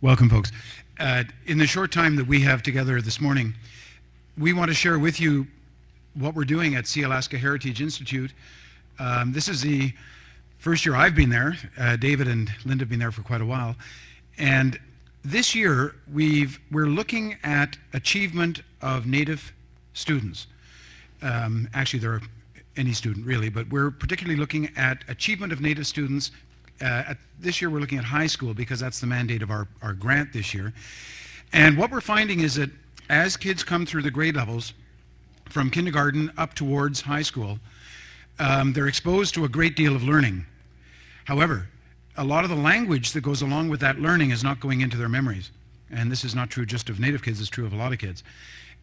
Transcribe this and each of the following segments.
Welcome, folks. In the short time that we have together this morning, we want to share with you what we're doing at Sea-Alaska Heritage Institute. This is the first year I've been there. David and Linda have been there for quite a while. And this year, we're looking at achievement of Native students. Actually, they're any student, really, but we're particularly looking at achievement of Native students. This year, we're looking at high school because that's the mandate of our grant this year. And what we're finding is that as kids come through the grade levels, from kindergarten up towards high school, they're exposed to a great deal of learning. However, a lot of the language that goes along with that learning is not going into their memories. And this is not true just of Native kids, it's true of a lot of kids.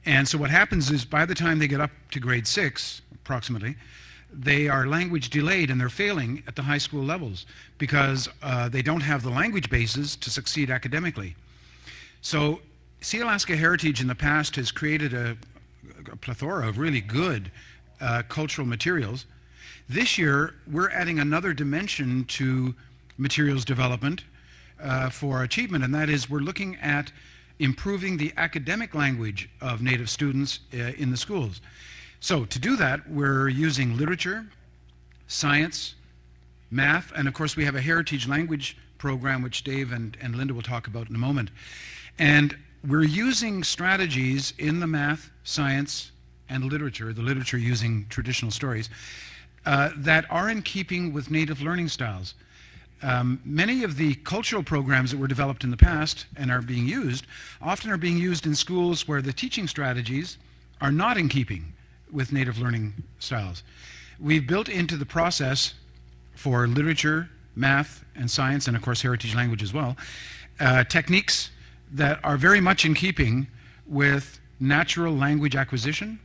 And so what happens is by the time they get up to grade 6, approximately, they are language delayed and they're failing at the high school levels because they don't have the language bases to succeed academically. So Sea-Alaska Heritage in the past has created a plethora of really good cultural materials. This year, we're adding another dimension to materials development for achievement, and that is we're looking at improving the academic language of Native students in the schools. So to do that, we're using literature, science, math, and of course we have a heritage language program which Dave and Linda will talk about in a moment. And we're using strategies in the math, science, and literature, the literature using traditional stories, that are in keeping with Native learning styles. Many of the cultural programs that were developed in the past and are being used, often are being used in schools where the teaching strategies are not in keeping with Native learning styles. We've built into the process for literature, math, and science, and of course heritage language as well, techniques that are very much in keeping with natural language acquisition,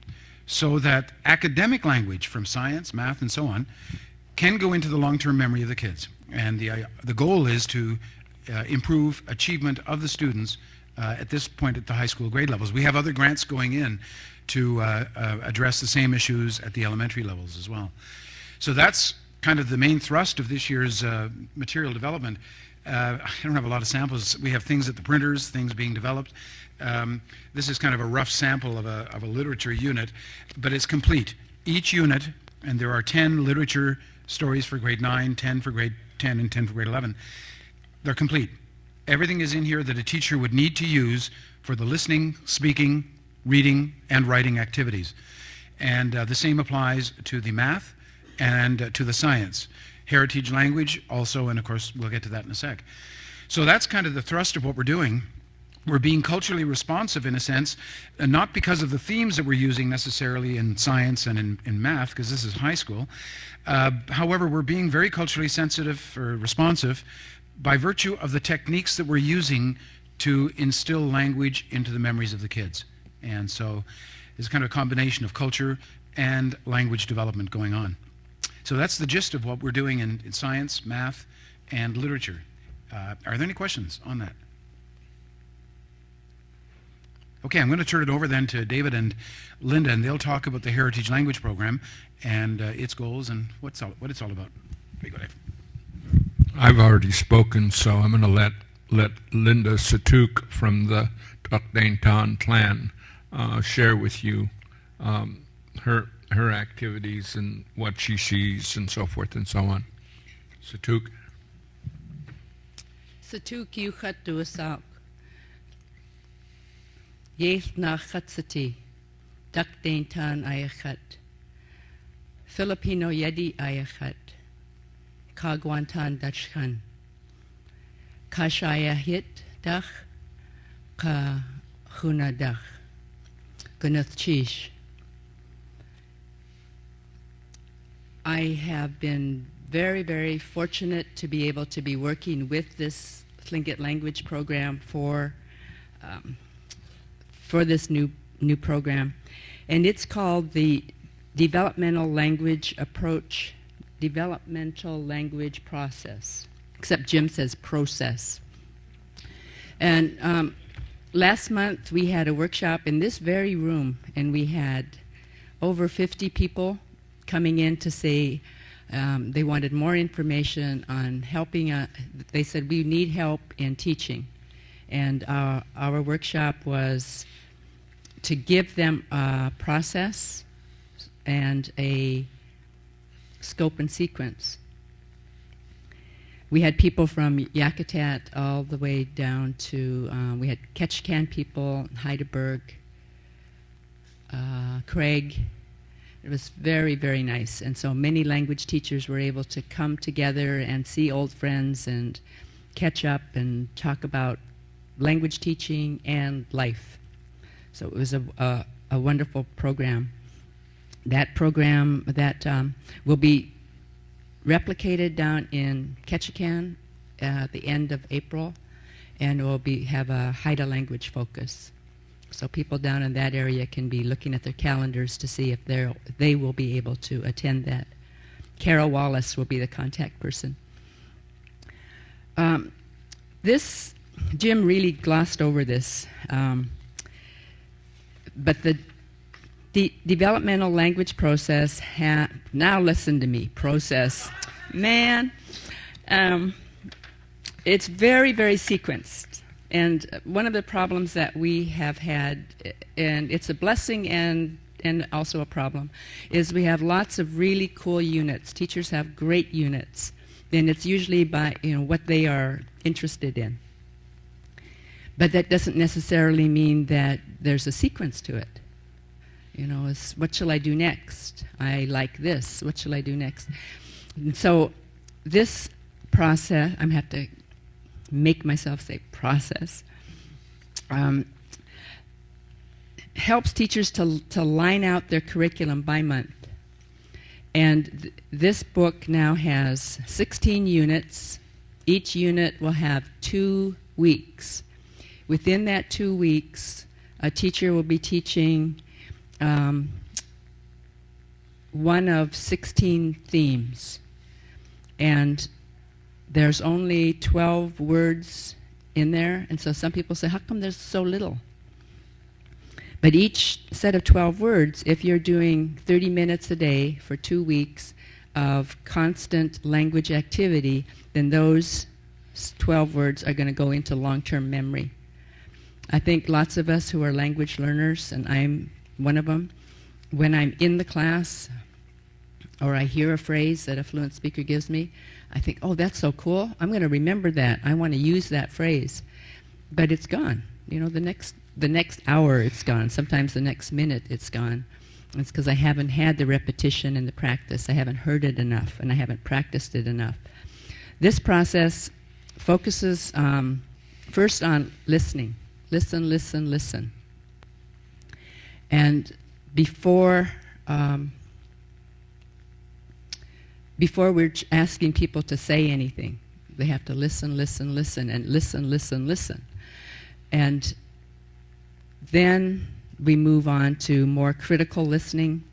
so that academic language from science, math, and so on can go into the long-term memory of the kids. And the goal is to improve achievement of the students at this point at the high school grade levels. We have other grants going in to address the same issues at the elementary levels as well. So that's kind of the main thrust of this year's material development. I don't have a lot of samples. We have things at the printers, things being developed. This is kind of a rough sample of a literature unit, but it's complete. Each unit, and there are 10 literature stories for grade 9, 10 for grade 10, and 10 for grade 11. They're complete. Everything is in here that a teacher would need to use for the listening, speaking, reading, and writing activities. And the same applies to the math and to the science. Heritage language also, and of course we'll get to that in a sec. So that's kind of the thrust of what we're doing. We're being culturally responsive in a sense, and not because of the themes that we're using necessarily in science and in math, because this is high school. However, we're being very culturally sensitive or responsive by virtue of the techniques that we're using to instill language into the memories of the kids. And so it's kind of a combination of culture and language development going on. So that's the gist of what we're doing in science, math, and literature. Are there any questions on that? Okay, I'm going to turn it over then to David and Linda, and they'll talk about the Heritage Language Program and its goals and what it's all about. Very good, Dave. I've already spoken, so I'm going to let Linda Satuk from the Tukdaintan clan share with you her activities and what she sees and so forth and so on. Satuk. Satuk yuchat duasak. Yeth na chatsati. Tukdaintan ayachat. Filipino yedi ayachat. Kagwantan dachkan. Kashaya hit dach. Ka huna dach. Gunath chish. I have been very, very fortunate to be able to be working with this Tlingit language program for this new program, and it's called the Developmental Language Process. Except Jim says process. And last month we had a workshop in this very room, and we had over 50 people coming in to say they wanted more information on helping. They said we need help in teaching, And our workshop was to give them a process and a scope and sequence. We had people from Yakutat all the way down to, we had Ketchikan people, Heidelberg, Craig. It was very, very nice. And so many language teachers were able to come together and see old friends and catch up and talk about language teaching and life. So it was a wonderful program. That program will be replicated down in Ketchikan at the end of April, and will have a Haida language focus. So people down in that area can be looking at their calendars to see if they will be able to attend that. Carol Wallace will be the contact person. Jim really glossed over this, but the developmental language process, now listen to me, process, man, it's very, very sequenced. And one of the problems that we have had, and it's a blessing and also a problem, is we have lots of really cool units. Teachers have great units, and it's usually by what they are interested in. But that doesn't necessarily mean that there's a sequence to it. It's what shall I do next? I like this. What shall I do next? And so this process, I'm have to make myself say process, helps teachers to line out their curriculum by month. And this book now has 16 units. Each unit will have 2 weeks. Within that 2 weeks, a teacher will be teaching one of 16 themes. And there's only 12 words in there, and so some people say, how come there's so little? But each set of 12 words, if you're doing 30 minutes a day for 2 weeks of constant language activity, then those 12 words are going to go into long-term memory. I think lots of us who are language learners, and I'm one of them, when I'm in the class or I hear a phrase that a fluent speaker gives me, I think, oh, that's so cool. I'm going to remember that. I want to use that phrase. But it's gone. The next hour it's gone. Sometimes the next minute it's gone. It's because I haven't had the repetition and the practice. I haven't heard it enough, and I haven't practiced it enough. This process focuses first on listening. Listen, listen, listen. And before we're asking people to say anything, they have to listen, listen, listen, and listen, listen, listen. And then we move on to more critical listening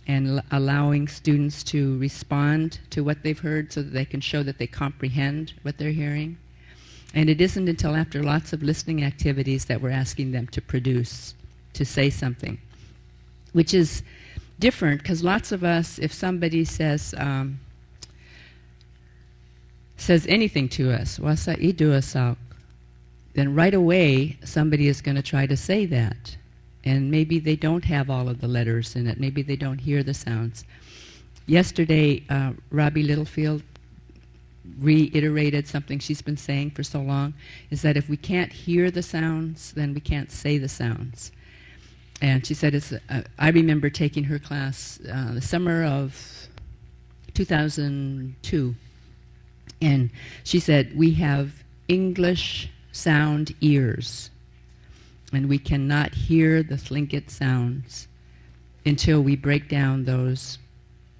and allowing students to respond to what they've heard so that they can show that they comprehend what they're hearing. And it isn't until after lots of listening activities that we're asking them to produce, to say something, which is different because lots of us, if somebody says anything to us, wasa idu asak, then right away somebody is going to try to say that. And maybe they don't have all of the letters in it. Maybe they don't hear the sounds. Yesterday, Robbie Littlefield reiterated something she's been saying for so long, is that if we can't hear the sounds, then we can't say the sounds. And she said, I remember taking her class the summer of 2002. And she said, we have English sound ears, and we cannot hear the Tlingit sounds until we break down those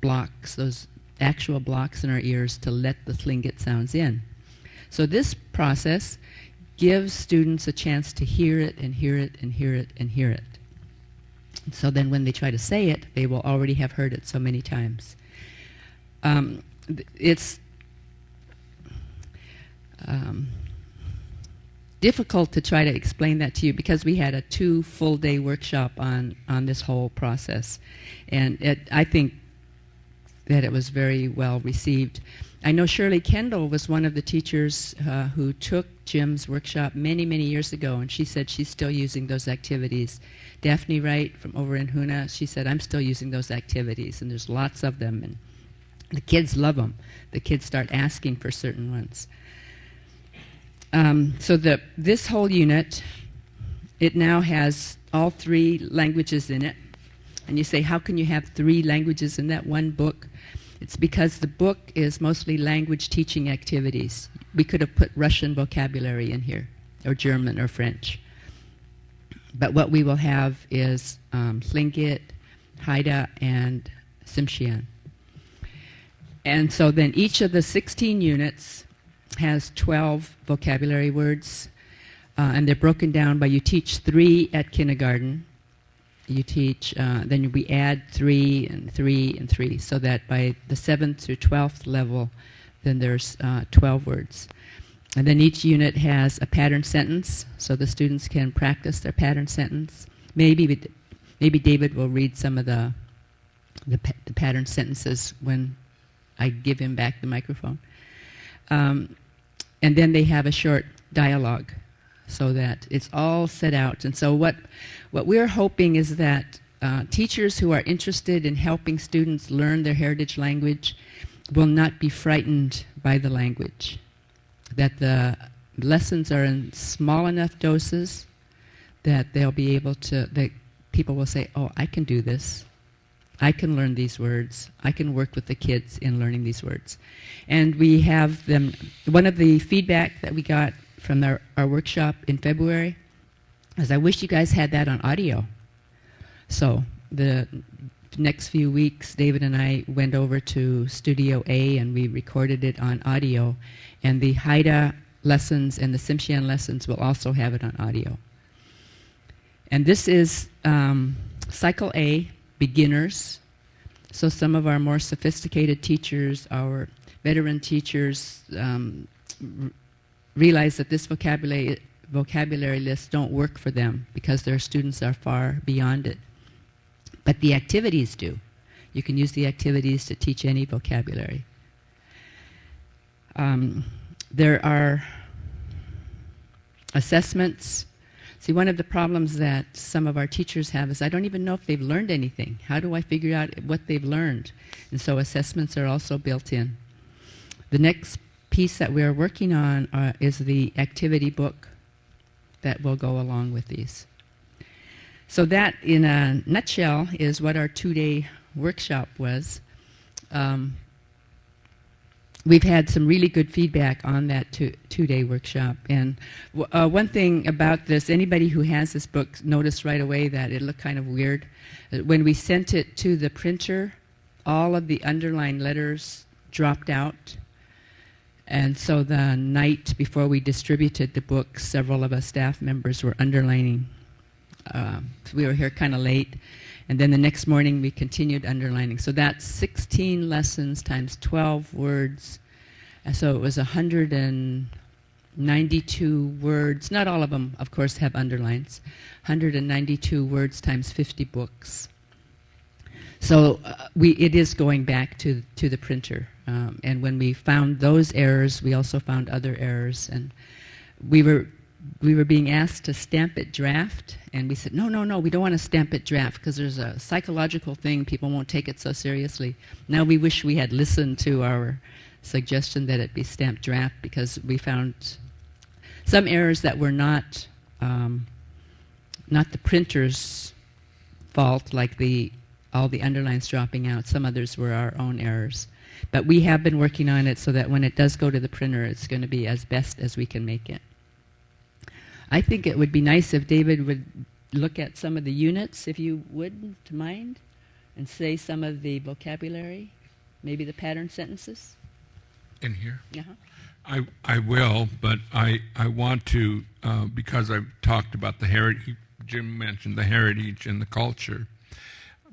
blocks, those actual blocks in our ears to let the Tlingit sounds in. So this process gives students a chance to hear it and hear it and hear it and hear it. So then when they try to say it, they will already have heard it so many times. It's difficult to try to explain that to you because we had a 2 full-day workshop on this whole process. And I think that it was very well received. I know Shirley Kendall was one of the teachers who took Jim's workshop many, many years ago, and she said she's still using those activities. Daphne Wright from over in Juneau, she said, I'm still using those activities, and there's lots of them, and the kids love them. The kids start asking for certain ones. So this whole unit, it now has all 3 languages in it. And you say, how can you have 3 languages in that one book? It's because the book is mostly language teaching activities. We could have put Russian vocabulary in here, or German or French. But what we will have is Tlingit, Haida, and Tsimshian. And so then each of the 16 units has 12 vocabulary words, and they're broken down by you teach 3 at kindergarten. You teach, then we add 3 and 3 and 3, so that by the 7th through 12th level, then there's 12 words. And then each unit has a pattern sentence, so the students can practice their pattern sentence. Maybe David will read some of the pattern sentences when I give him back the microphone. And then they have a short dialogue, so that it's all set out. And so what we're hoping is that teachers who are interested in helping students learn their heritage language will not be frightened by the language, that the lessons are in small enough doses that they'll be able to, that people will say, oh, I can do this. I can learn these words. I can work with the kids in learning these words. And we have them, one of the feedback that we got from our workshop in February is, I wish you guys had that on audio. So the next few weeks, David and I went over to Studio A and we recorded it on audio. And the Haida lessons and the Tsimshian lessons will also have it on audio. And this is Cycle A, beginners. So some of our more sophisticated teachers, our veteran teachers, realize that this vocabulary lists don't work for them because their students are far beyond it. But the activities do. You can use the activities to teach any vocabulary. There are assessments. See, one of the problems that some of our teachers have is, I don't even know if they've learned anything. How do I figure out what they've learned? And so assessments are also built in. The next piece that we're working on is the activity book that will go along with these. So that, in a nutshell, is what our 2-day workshop was. We've had some really good feedback on that 2-day workshop. And one thing about this, anybody who has this book noticed right away that it looked kind of weird. When we sent it to the printer, all of the underlined letters dropped out. And so the night before we distributed the book, several of us staff members were underlining. We were here kind of late. And then the next morning we continued underlining. So that's 16 lessons times 12 words. And so it was 192 words. Not all of them, of course, have underlines. 192 words times 50 books. So it is going back to the printer. And when we found those errors, we also found other errors. And we were being asked to stamp it draft, and we said, no, we don't want to stamp it draft because there's a psychological thing. People won't take it so seriously. Now we wish we had listened to our suggestion that it be stamped draft, because we found some errors that were not the printer's fault, like all the underlines dropping out. Some others were our own errors. But we have been working on it so that when it does go to the printer, it's going to be as best as we can make it. I think it would be nice if David would look at some of the units, if you wouldn't mind, and say some of the vocabulary, maybe the pattern sentences. In here? Uh-huh. I will, but I want to, because I've talked about the heritage, Jim mentioned the heritage and the culture.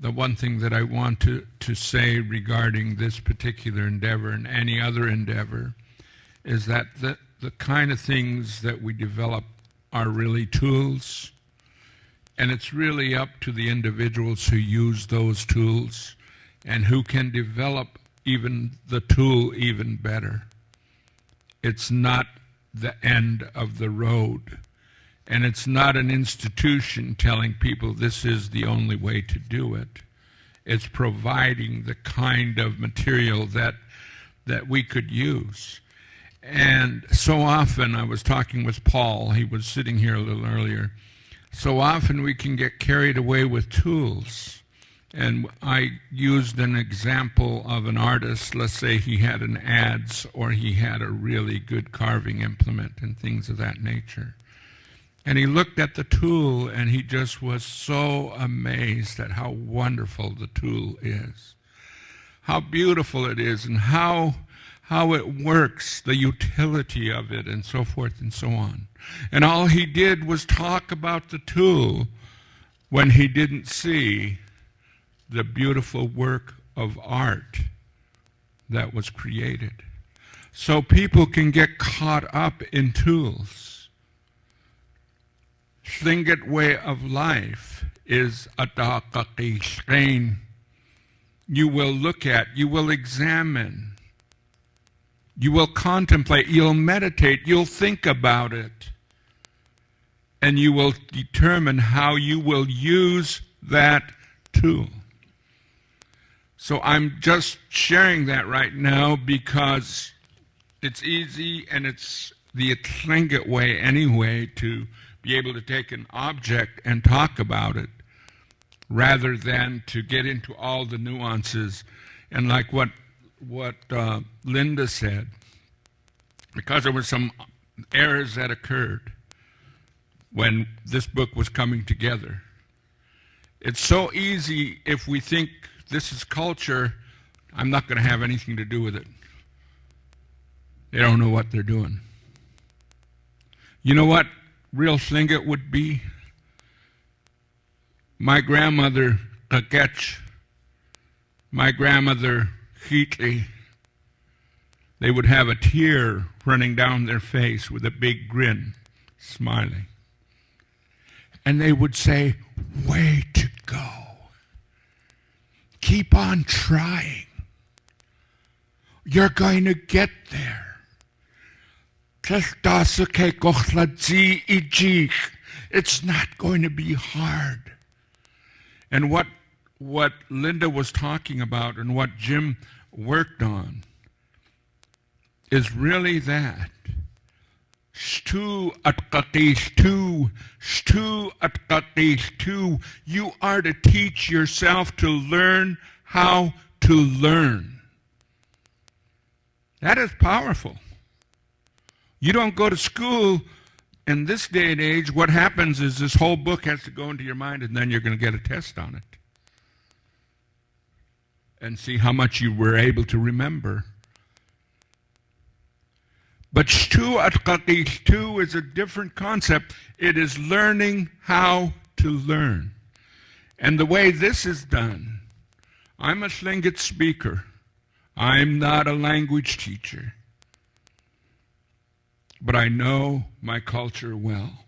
The one thing that I want to say regarding this particular endeavor and any other endeavor is that the kind of things that we develop are really tools, and it's really up to the individuals who use those tools and who can develop even the tool even better. It's not the end of the road. And it's not an institution telling people this is the only way to do it. It's providing the kind of material that we could use. And so often, I was talking with Paul, he was sitting here a little earlier, so often we can get carried away with tools. And I used an example of an artist. Let's say he had an adze or he had a really good carving implement and things of that nature. And he looked at the tool and he just was so amazed at how wonderful the tool is, how beautiful it is, and how it works, the utility of it, and so forth and so on. And all he did was talk about the tool when he didn't see the beautiful work of art that was created. So people can get caught up in tools. Tlingit way of life is a daqaqishrain. You will look at, you will examine, you will contemplate, you'll meditate, you'll think about it, and you will determine how you will use that tool. So I'm just sharing that right now because it's easy and it's the Tlingit way anyway to be able to take an object and talk about it rather than to get into all the nuances. And like what Linda said, because there were some errors that occurred when this book was coming together. It's so easy if we think this is culture, I'm not going to have anything to do with it. They don't know what they're doing. You know what real Tlingit would be? My grandmother, Kakech, my grandmother, Hitli, they would have a tear running down their face with a big grin, smiling. And they would say, way to go. Keep on trying. You're going to get there. It's not going to be hard. And what Linda was talking about and what Jim worked on is really that. You are to teach yourself to learn how to learn. That is powerful. You don't go to school in this day and age. What happens is this whole book has to go into your mind and then you're going to get a test on it and see how much you were able to remember. But shtu is a different concept. It is learning how to learn. And the way this is done, I'm a Tlingit speaker. I'm not a language teacher. But I know my culture well.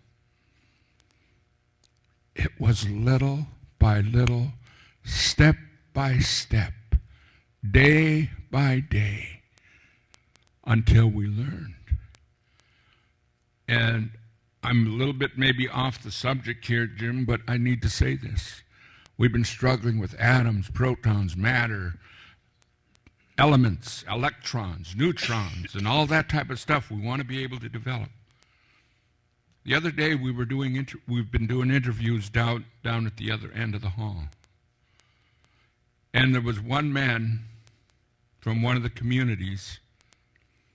It was little by little, step by step, day by day, until we learned. And I'm a little bit maybe off the subject here, Jim, but I need to say this. We've been struggling with atoms, protons, matter, elements, electrons, neutrons, and all that type of stuff we want to be able to develop. The other day we've been doing interviews down at the other end of the hall. And there was one man from one of the communities.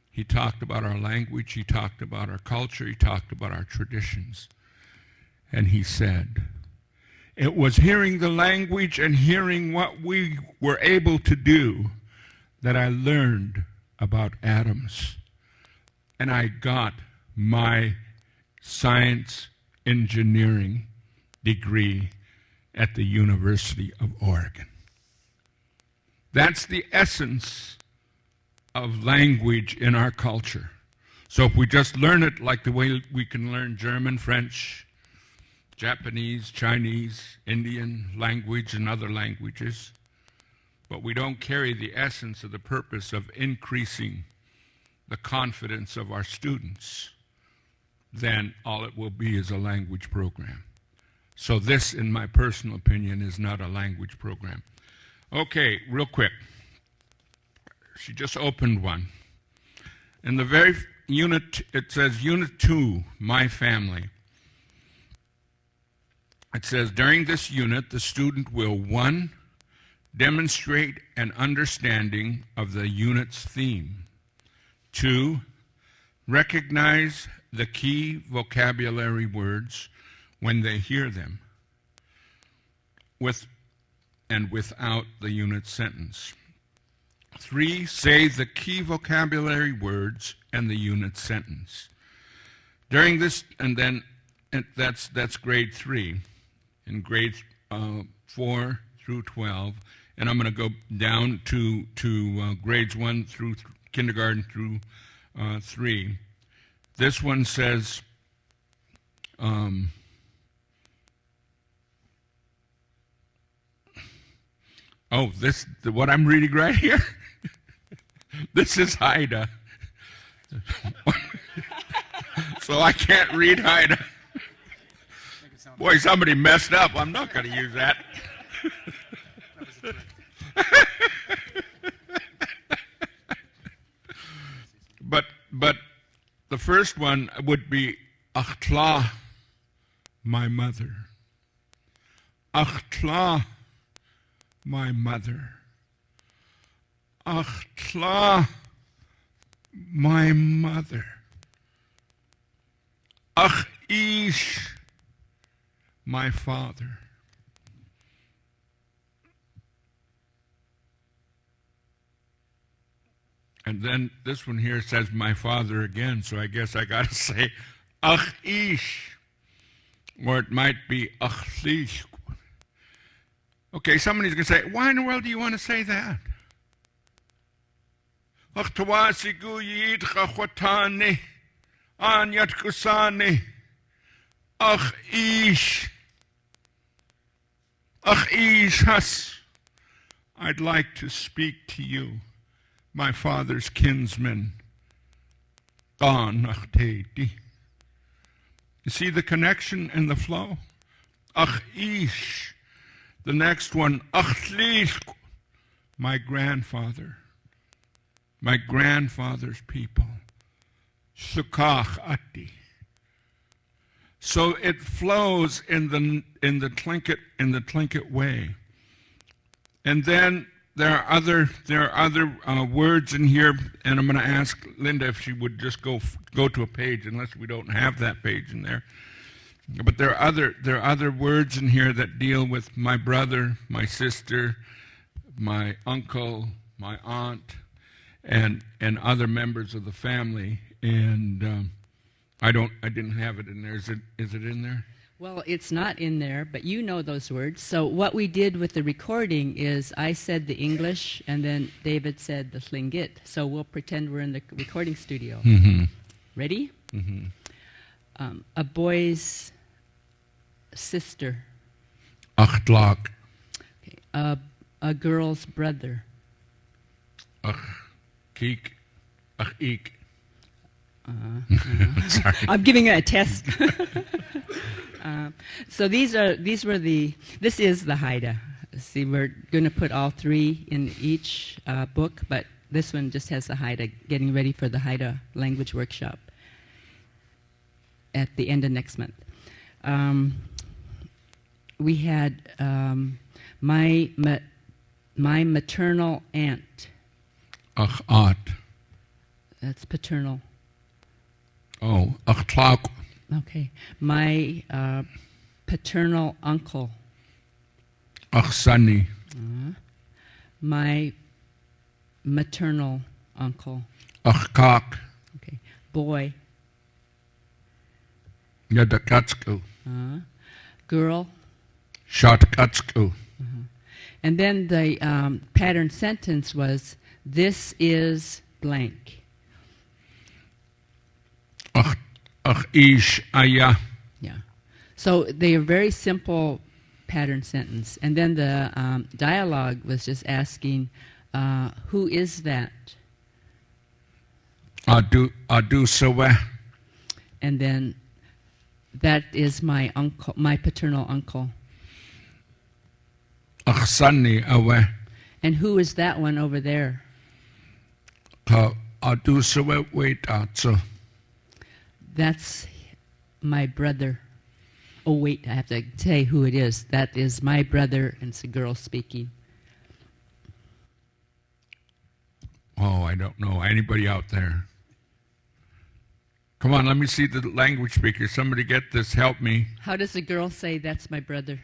He talked about our language, he talked about our culture, he talked about our traditions. And he said, it was hearing the language and hearing what we were able to do that I learned about atoms. And I got my science engineering degree at the University of Oregon. That's the essence of language in our culture. So if we just learn it like the way we can learn German, French, Japanese, Chinese, Indian language, and other languages, but we don't carry the essence of the purpose of increasing the confidence of our students, then all it will be is a language program. So this, in my personal opinion, is not a language program. Okay, real quick. She just opened one. In the very unit, it says Unit 2, My Family. It says, during this unit, the student will, 1, demonstrate an understanding of the unit's theme. 2, recognize the key vocabulary words when they hear them, with and without the unit sentence. 3, say the key vocabulary words and the unit sentence. During this, and then that's grade 3. In grade 4 through 12, and I'm going to go down to grades 1 through kindergarten through 3. This one says, what I'm reading right here? This is Haida. So I can't read Haida. Boy, somebody messed up. I'm not going to use that. But the first one would be Achtla, my mother. Achtla, my mother. Achtla, my mother. Ach ish, my father. And then this one here says my father again, so I guess I got to say ach ish, or it might be ach lish. Okay, somebody's going to say, why in the world do you want to say that? Ach tawasigu yid chachwatani, anyat kusani, ach ish. Ach ish has. I'd like to speak to you, my father's kinsman. Ach teiti. You see the connection and the flow? Ach ish. The next one, ach lish. My grandfather. My grandfather's people. Shukach ati. So it flows in the Tlingit way, and then there are other words in here, and I'm going to ask Linda if she would just go to a page, unless we don't have that page in there. But there are other words in here that deal with my brother, my sister, my uncle, my aunt, and other members of the family, and. I didn't have it in there. Is it in there? Well, it's not in there, but you know those words. So what we did with the recording is I said the English, and then David said the Tlingit. So we'll pretend we're in the recording studio. Mm-hmm. Ready? Mm-hmm. A boy's sister. Achtlak. Okay. A girl's brother. Ach kiek. Ach ik. Sorry. I'm giving it a test. So this is the Haida. See, we're going to put all 3 in each book, but this one just has the Haida, getting ready for the Haida language workshop at the end of next month. We had my maternal aunt. Ach at. That's paternal. Oh, achtlak. Okay. My paternal uncle. Ach sani. My maternal uncle. Ach kak. Okay. Boy. Yadakatsku. Girl. Shatkatsku. And then the pattern sentence was, this is blank. Ach ish aya. Yeah. So they are very simple pattern sentence. And then the dialogue was just asking, who is that? Adu sawa. And then that is my uncle, my paternal uncle. Aksani awa. And who is that one over there? Ka adu sawa wait atso. That's my brother. Oh wait, I have to say who it is. That is my brother, and it's a girl speaking. Oh, I don't know. Anybody out there? Come on, let me see the language speaker. Somebody get this. Help me. How does the girl say, that's my brother?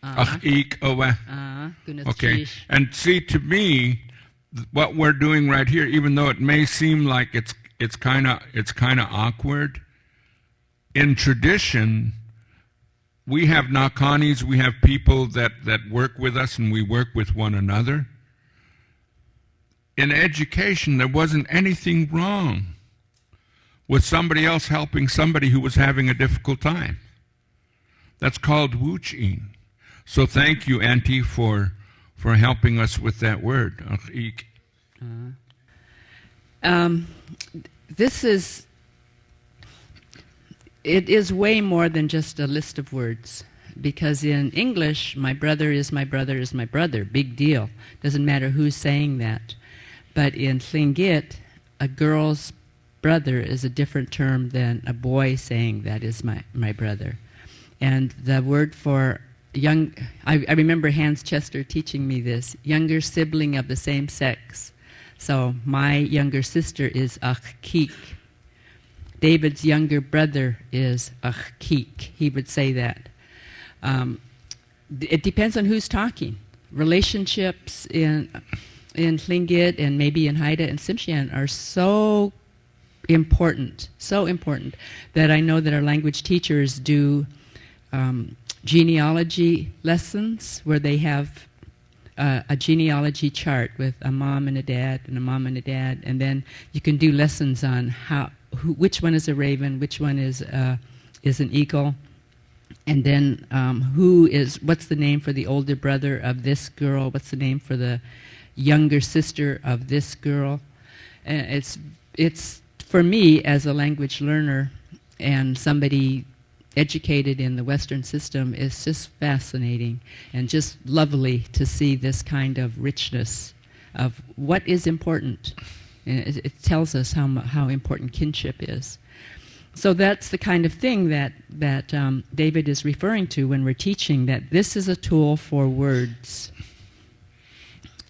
Ach-ik awa. Goodness Okay, geez. and see, to me, what we're doing right here, even though it may seem like it's kind of awkward, in tradition, we have nakanis, we have people that work with us, and we work with one another. In education, there wasn't anything wrong with somebody else helping somebody who was having a difficult time. That's called wuch'in. So thank you, Auntie, for helping us with that word. It is way more than just a list of words. Because in English, my brother is my brother is my brother. Big deal. Doesn't matter who's saying that. But in Tlingit, a girl's brother is a different term than a boy saying that is my brother. And the word for young, I remember Hans Chester teaching me this, younger sibling of the same sex. So my younger sister is Achkik. David's younger brother is Achkik. He would say that. It depends on who's talking. Relationships in Tlingit and maybe in Haida and Tsimshian are so important that I know that our language teachers do genealogy lessons where they have a genealogy chart with a mom and a dad and a mom and a dad, and then you can do lessons on which one is a raven, which one is an eagle, and then what's the name for the older brother of this girl, what's the name for the younger sister of this girl. And it's for me as a language learner and somebody educated in the Western system, it's just fascinating and just lovely to see this kind of richness of what is important. And it tells us how important kinship is. So that's the kind of thing that David is referring to when we're teaching, that this is a tool for words.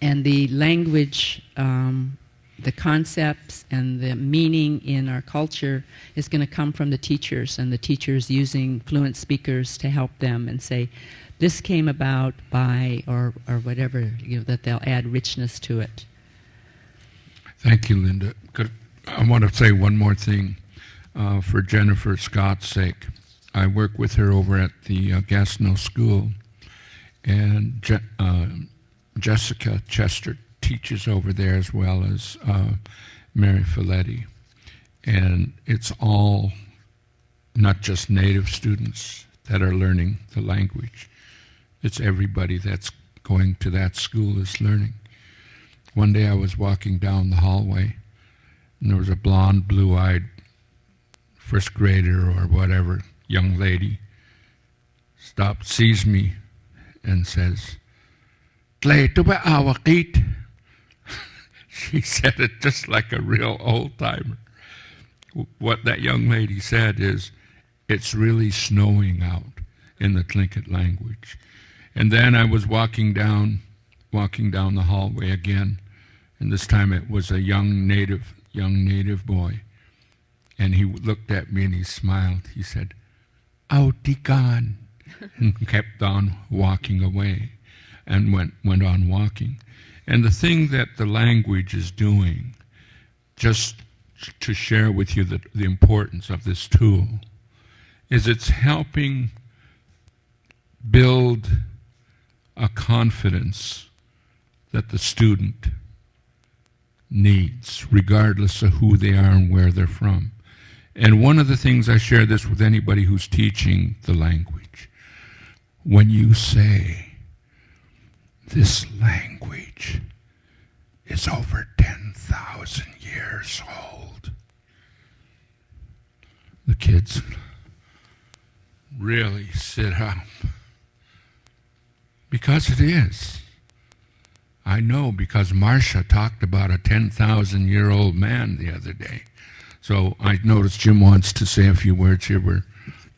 And the language, the concepts and the meaning in our culture is going to come from the teachers, and the teachers using fluent speakers to help them and say, this came about by, or whatever, that they'll add richness to it. Thank you, Linda. I want to say one more thing for Jennifer Scott's sake. I work with her over at the Gatineau School, and Jessica Chester teaches over there as well as Mary Folletti. And it's all not just native students that are learning the language. It's everybody that's going to that school is learning. One day I was walking down the hallway, and there was a blonde, blue-eyed first grader or whatever, young lady, stopped, sees me, and says, "Tlay tuba awakit." She said it just like a real old-timer. What that young lady said is, it's really snowing out in the Tlingit language. And then I was walking down the hallway again, and this time it was a young native boy. And he looked at me and he smiled. He said, "Au tikan," and kept on walking away and went on walking. And the thing that the language is doing, just to share with you the importance of this tool, is it's helping build a confidence that the student needs, regardless of who they are and where they're from. And one of the things I share this with anybody who's teaching the language. When you say, this language is over 10,000 years old, the kids really sit up. Because it is. I know because Marcia talked about a 10,000-year-old man the other day. So I noticed Jim wants to say a few words here. We're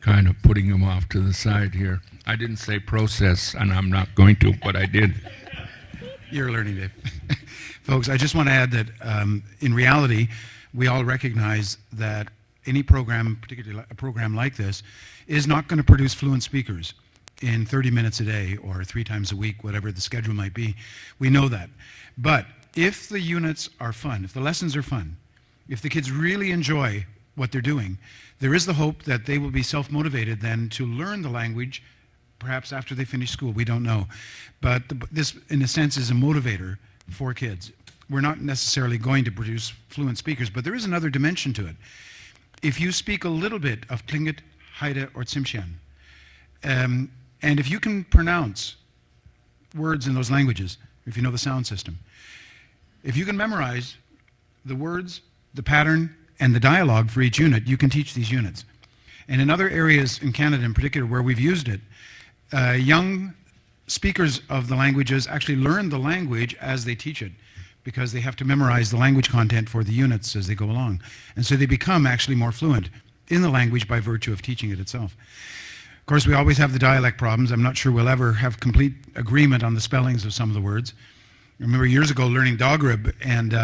kind of putting him off to the side here. I didn't say process, and I'm not going to, but I did. You're learning, Dave. Folks, I just want to add that in reality, we all recognize that any program, particularly a program like this, is not going to produce fluent speakers in 30 minutes a day or 3 times a week, whatever the schedule might be. We know that. But if the units are fun, if the lessons are fun, if the kids really enjoy what they're doing, there is the hope that they will be self-motivated then to learn the language, perhaps after they finish school. We don't know. But this, in a sense, is a motivator for kids. We're not necessarily going to produce fluent speakers, but there is another dimension to it. If you speak a little bit of Tlingit, Haida, or Tsimshian, and if you can pronounce words in those languages, if you know the sound system, if you can memorize the words, the pattern, and the dialogue for each unit, you can teach these units. And in other areas in Canada in particular where we've used it, young speakers of the languages actually learn the language as they teach it, because they have to memorize the language content for the units as they go along. And so they become actually more fluent in the language by virtue of teaching it itself. Of course, we always have the dialect problems. I'm not sure we'll ever have complete agreement on the spellings of some of the words. I remember years ago learning Dogrib, and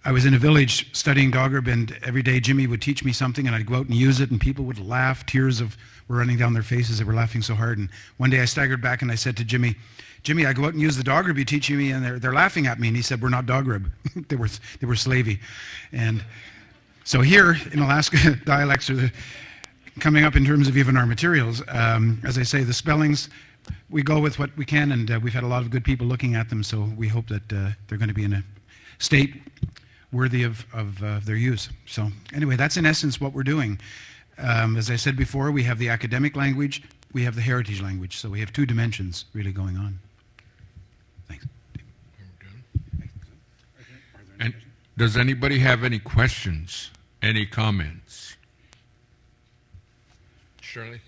I was in a village studying Dogrib, and every day Jimmy would teach me something, and I'd go out and use it, and people would laugh. Tears were running down their faces. They were laughing so hard. And one day I staggered back and I said to Jimmy, I go out and use the Dogrib you're teaching me, and they're laughing at me. And he said, we're not Dogrib. they were slavey. And so here in Alaska, dialects are coming up in terms of even our materials. As I say, the spellings, we go with what we can, and we've had a lot of good people looking at them, so we hope that they're going to be in a state worthy of their use. So anyway, that's in essence what we're doing. As I said before, we have the academic language, we have the heritage language, so we have 2 dimensions really going on. Thanks. And does anybody have any questions, any comments? Shirley,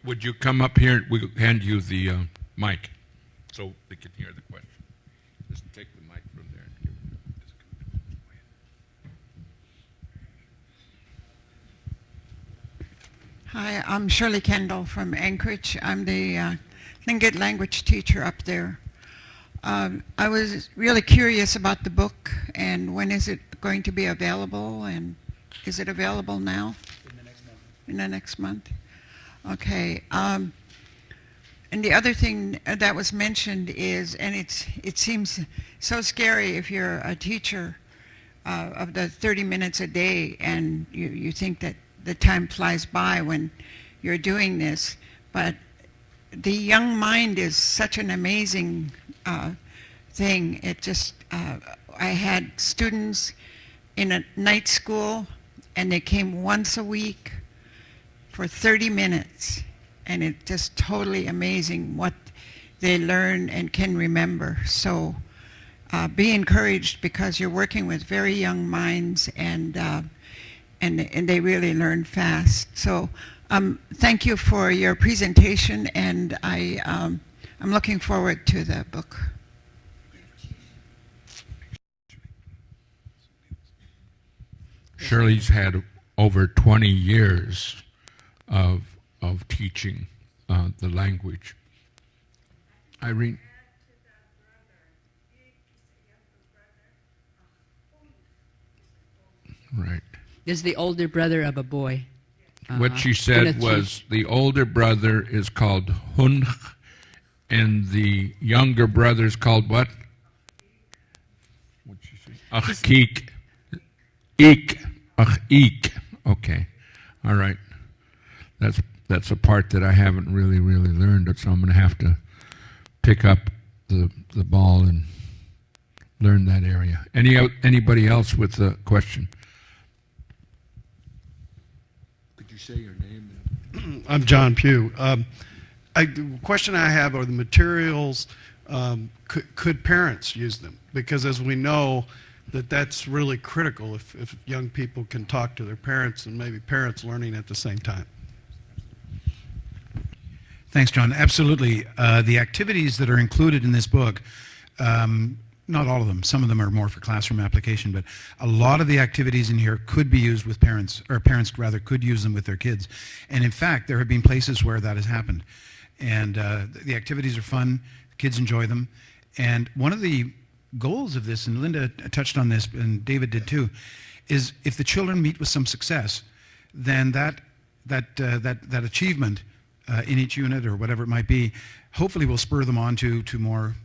would you come up here? We'll hand you the mic so they can hear the question. Just take the mic from there and give it. Hi, I'm Shirley Kendall from Anchorage. I'm the Tlingit language teacher up there. I was really curious about the book, and when is it going to be available, and is it available now? In the next month. In the next month? Okay. And the other thing that was mentioned is, and it seems so scary if you're a teacher of the 30 minutes a day, and you think that the time flies by when you're doing this, but the young mind is such an amazing thing. It just, I had students in a night school, and they came once a week for 30 minutes, and it's just totally amazing what they learn and can remember. So be encouraged, because you're working with very young minds, and they really learn fast. So thank you for your presentation, and I'm looking forward to the book. Shirley's had over 20 years of teaching the language. Irene? Right. Is the older brother of a boy. What she said was the older brother is called Hunch, and the younger brother is called what? What'd she say? Achik. Eek. Eek. Okay. All right. That's a part that I haven't really learned, so I'm going to have to pick up the ball and learn that area. Anybody else with a question? say your name? I'm John Pugh. The question I have are the materials, could parents use them? Because as we know, that's really critical if young people can talk to their parents and maybe parents learning at the same time. Thanks, John. Absolutely. The activities that are included in this book, not all of them, some of them are more for classroom application, but a lot of the activities in here could be used with parents, or parents rather could use them with their kids. And in fact, there have been places where that has happened. And the activities are fun, kids enjoy them. And one of the goals of this, and Linda touched on this, and David did too, is if the children meet with some success, then that achievement in each unit or whatever it might be, hopefully will spur them on to more,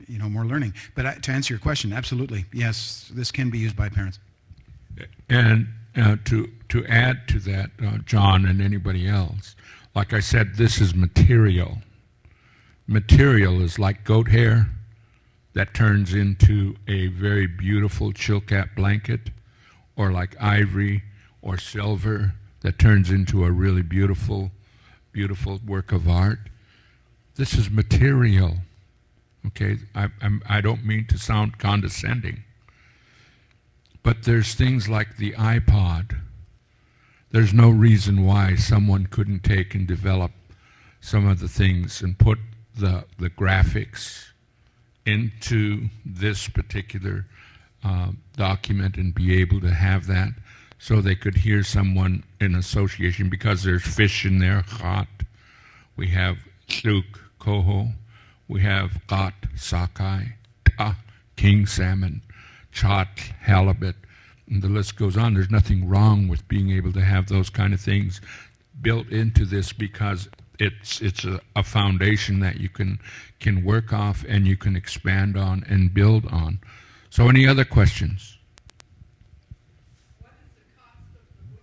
more learning. But to answer your question, absolutely, yes, this can be used by parents. And to add to that, John and anybody else, like I said, this is material. Material is like goat hair that turns into a very beautiful Chilkat blanket, or like ivory or silver that turns into a really beautiful, beautiful work of art. This is material, okay? I don't mean to sound condescending, but there's things like the iPod. There's no reason why someone couldn't take and develop some of the things and put the graphics into this particular document and be able to have that so they could hear someone in association, because there's fish in there, chat. We have suk, coho. We have gat, sockeye, ta, king salmon, chat, halibut, and the list goes on. There's nothing wrong with being able to have those kind of things built into this, because it's a foundation that you can work off and you can expand on and build on. So any other questions? What is the cost of the book?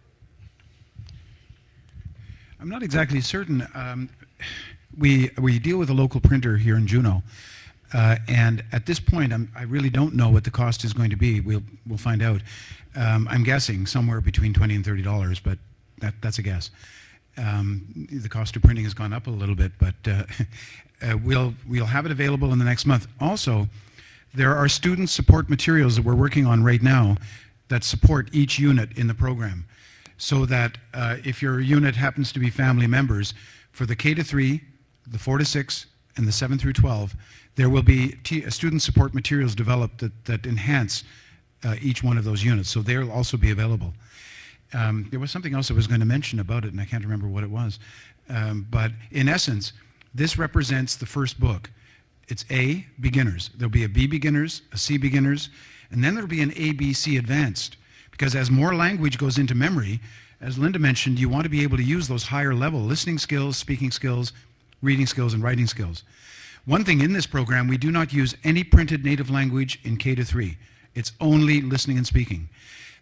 I'm not exactly certain. We deal with a local printer here in Juneau, and at this point, I really don't know what the cost is going to be. We'll find out. I'm guessing somewhere between $20 and $30, but that's a guess. The cost of printing has gone up a little bit, but we'll have it available in the next month. Also, there are student support materials that we're working on right now that support each unit in the program, so that if your unit happens to be family members, for the K to 3, the 4 to 6, and the 7 through 12, there will be student support materials developed that enhance each one of those units, so they'll also be available. There was something else I was going to mention about it, and I can't remember what it was. But in essence, this represents the first book. It's A, beginners. There'll be a B beginners, a C beginners, and then there'll be an A, B, C advanced. Because as more language goes into memory, as Linda mentioned, you want to be able to use those higher level listening skills, speaking skills, reading skills, and writing skills. One thing in this program, we do not use any printed native language in K to 3. It's only listening and speaking.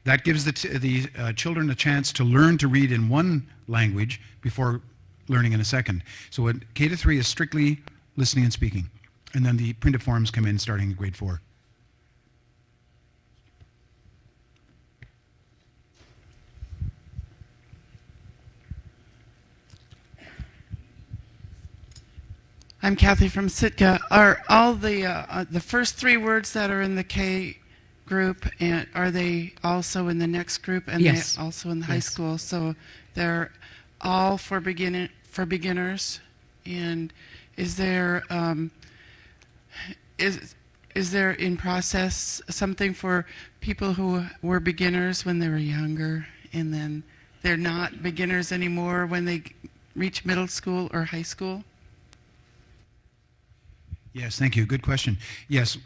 That gives the children a chance to learn to read in one language before learning in a second. So K to 3 is strictly listening and speaking. And then the printed forms come in starting in grade 4. I'm Kathy from Sitka. Are all the first 3 words that are in the K group, and are they also in the next group, and Yes. they also in the high Yes. school? So they're all for beginners. And is there is there in process something for people who were beginners when they were younger, and then they're not beginners anymore when they reach middle school or high school? Yes, thank you. Good question. Yes,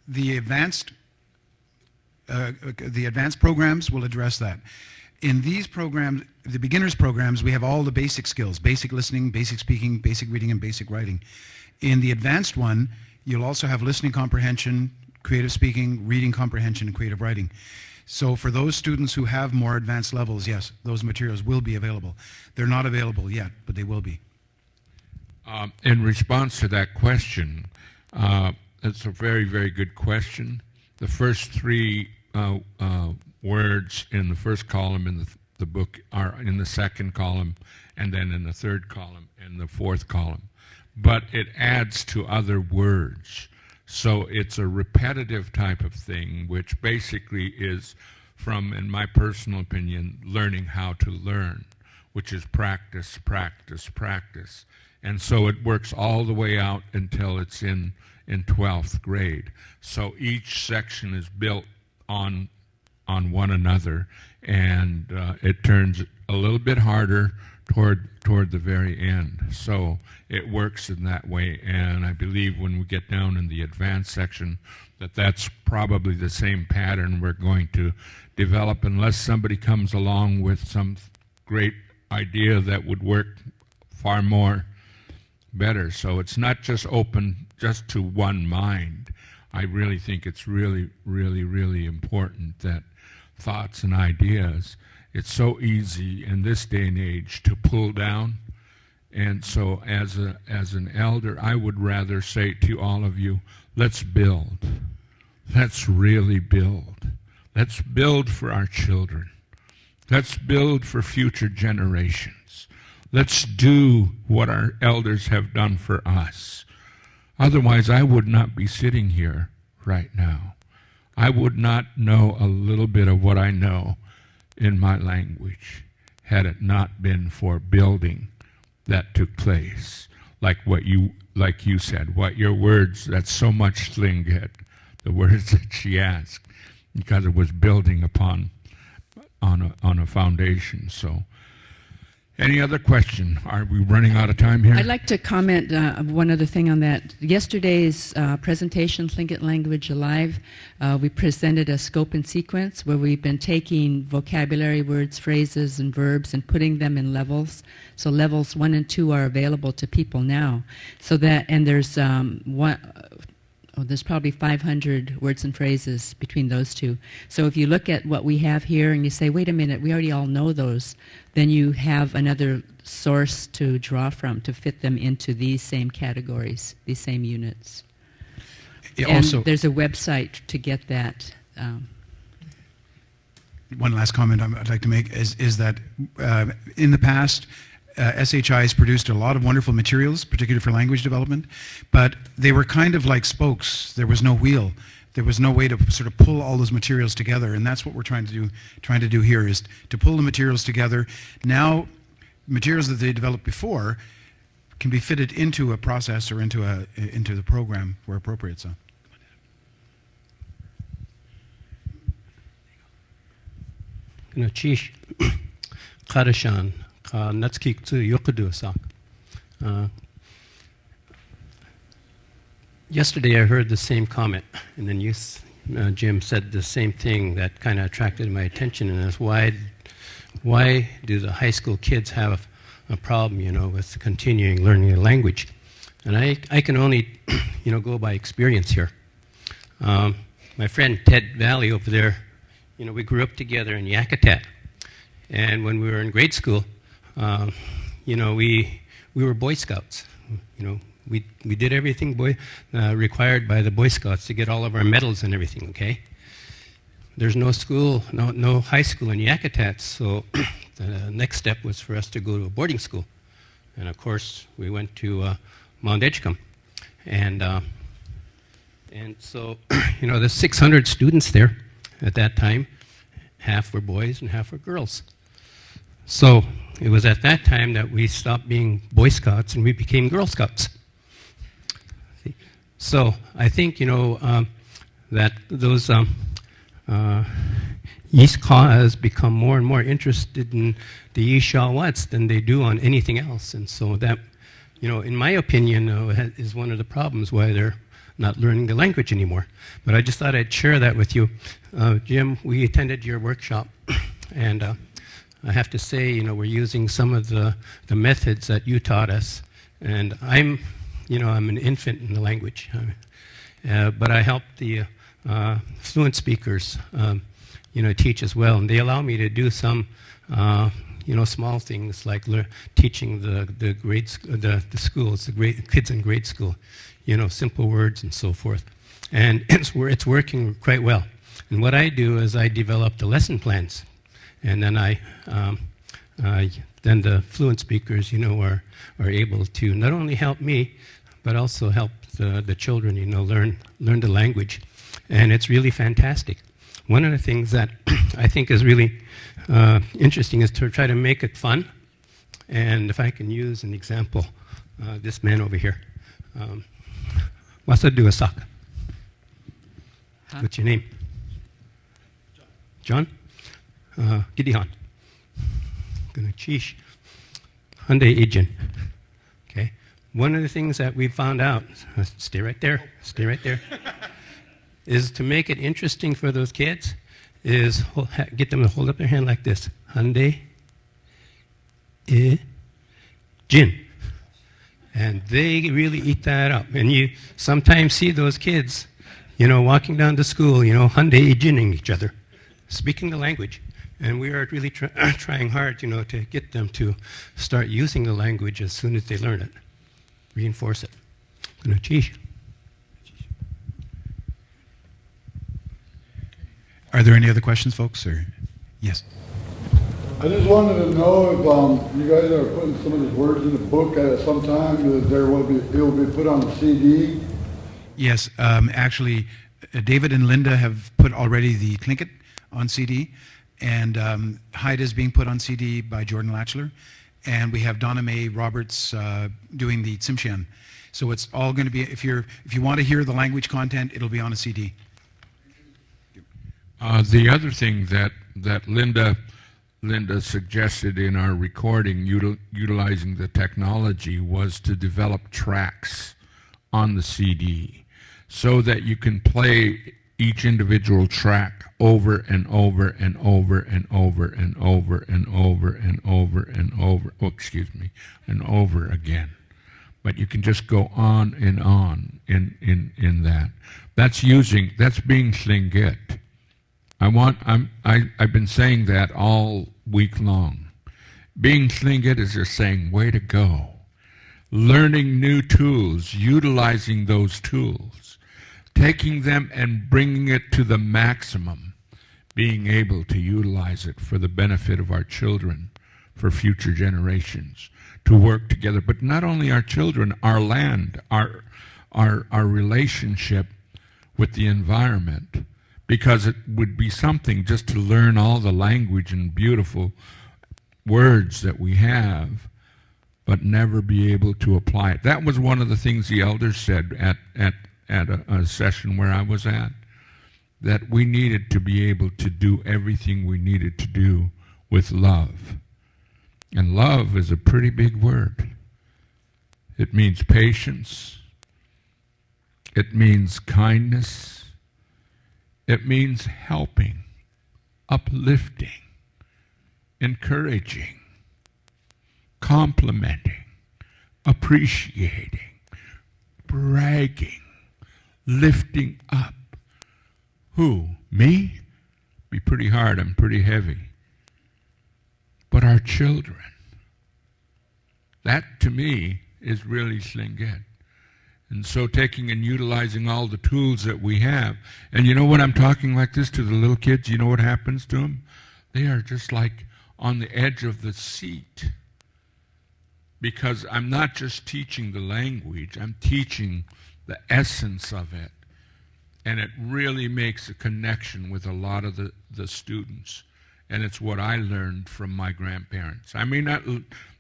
the advanced programs will address that. In these programs, the beginners programs, we have all the basic skills: basic listening, basic speaking, basic reading, and basic writing. In the advanced one, you'll also have listening comprehension, creative speaking, reading comprehension, and creative writing. So for those students who have more advanced levels, yes, those materials will be available. They're not available yet, but they will be. In response to that question, it's a very, very good question. The first 3 words in the first column in the the book are in the second column, and then in the third column and the fourth column. But it adds to other words. So it's a repetitive type of thing, which basically is from, in my personal opinion, learning how to learn, which is practice, practice, practice. And so it works all the way out until it's in 12th grade. So each section is built on one another, and it turns a little bit harder toward the very end. So it works in that way, and I believe when we get down in the advanced section that's probably the same pattern we're going to develop, unless somebody comes along with some great idea that would work far more better. So it's not just open just to one mind. I really think it's really, really, really important that thoughts and ideas, it's so easy in this day and age to pull down. And so as an elder, I would rather say to all of you, let's build. Let's really build. Let's build for our children. Let's build for future generations. Let's do what our elders have done for us. Otherwise, I would not be sitting here right now. I would not know a little bit of what I know in my language had it not been for building that took place. Like you said, what your words, that's so much Tlingit, the words that she asked, because it was building upon on a foundation. So any other question? Are we running out of time here? I'd like to comment one other thing on that. Yesterday's presentation, Tlingit Language Alive, we presented a scope and sequence where we've been taking vocabulary words, phrases, and verbs and putting them in levels. So levels 1 and 2 are available to people now. So that, and there's there's probably 500 words and phrases between those two. So if you look at what we have here and you say, wait a minute, we already all know those, then you have another source to draw from to fit them into these same categories, these same units. Yeah, and also, there's a website to get that. one last comment I'd like to make is that in the past, SHI has produced a lot of wonderful materials, particularly for language development, but they were kind of like spokes. There was no wheel. There was no way to sort of pull all those materials together, and that's what we're trying to do here, is to pull the materials together. Now, materials that they developed before can be fitted into a process or into the program where appropriate. So. Chish, Karashan, Natskik to Yokudu Sak. Yesterday I heard the same comment, and then you, Jim, said the same thing that kind of attracted my attention, and that's why do the high school kids have a problem, with continuing learning a language? And I can only, go by experience here. My friend Ted Valley over there, we grew up together in Yakutat, and when we were in grade school, we were Boy Scouts. We did everything required by the Boy Scouts to get all of our medals and everything. Okay. There's no school, no high school in Yakutat, so the next step was for us to go to a boarding school, and of course we went to Mount Edgecombe, and so there's 600 students there at that time. Half were boys and half were girls. So it was at that time that we stopped being Boy Scouts and we became Girl Scouts. So I think, that those Yis'ka has become more and more interested in the Yishawats than they do on anything else. And so that, in my opinion, is one of the problems why they're not learning the language anymore. But I just thought I'd share that with you. Jim, we attended your workshop, and I have to say, we're using some of the methods that you taught us, and I'm an infant in the language, but I help the fluent speakers, teach as well, and they allow me to do some, small things like teaching the schools, the kids in grade school, simple words and so forth, and it's working quite well. And what I do is I develop the lesson plans. and then then the fluent speakers, are able to not only help me, but also help the children, learn the language, and it's really fantastic. One of the things that I think is really interesting is to try to make it fun, and if I can use an example, this man over here. What's that do a sock? Huh? What's your name? John? Gideon. Gonna cheesh. Hyundai agent. Okay. One of the things that we found out, stay right there, is to make it interesting for those kids, is get them to hold up their hand like this. Hyundai Jin. And they really eat that up. And you sometimes see those kids, walking down to school, Hyundai Jinning each other, speaking the language. And we are really trying hard, to get them to start using the language as soon as they learn it. Reinforce it. Are there any other questions, folks? Or yes. I just wanted to know if you guys are putting some of these words in the book at some time, that it will be put on a CD. Yes, actually, David and Linda have put already the Tlingit on CD, and Hyde is being put on CD by Jordan Latchler, and we have Donna Mae Roberts doing the Tsimshian. So it's all going to be, if you want to hear the language content, it'll be on a CD. The other thing that Linda suggested in our recording, utilizing the technology, was to develop tracks on the CD so that you can play each individual track over and over and over and over and over and over and over and over, and over again. But you can just go on and on in that. That's being Tlingit. I've been saying that all week long. Being Tlingit is just saying, way to go. Learning new tools, utilizing those tools, taking them and bringing it to the maximum, being able to utilize it for the benefit of our children, for future generations, to work together. But not only our children, our land, our relationship with the environment, because it would be something just to learn all the language and beautiful words that we have, but never be able to apply it. That was one of the things the elders said at a session where I was at, that we needed to be able to do everything we needed to do with love. And love is a pretty big word. It means patience. It means kindness. It means helping, uplifting, encouraging, complimenting, appreciating, bragging, lifting up. Who? Me? Be pretty hard, I'm pretty heavy. But our children. That, to me, is really Tlingit. And so taking and utilizing all the tools that we have. And you know, when I'm talking like this to the little kids, you know what happens to them? They are just like on the edge of the seat. Because I'm not just teaching the language, I'm teaching the essence of it. And it really makes a connection with a lot of the students. And it's what I learned from my grandparents. I may not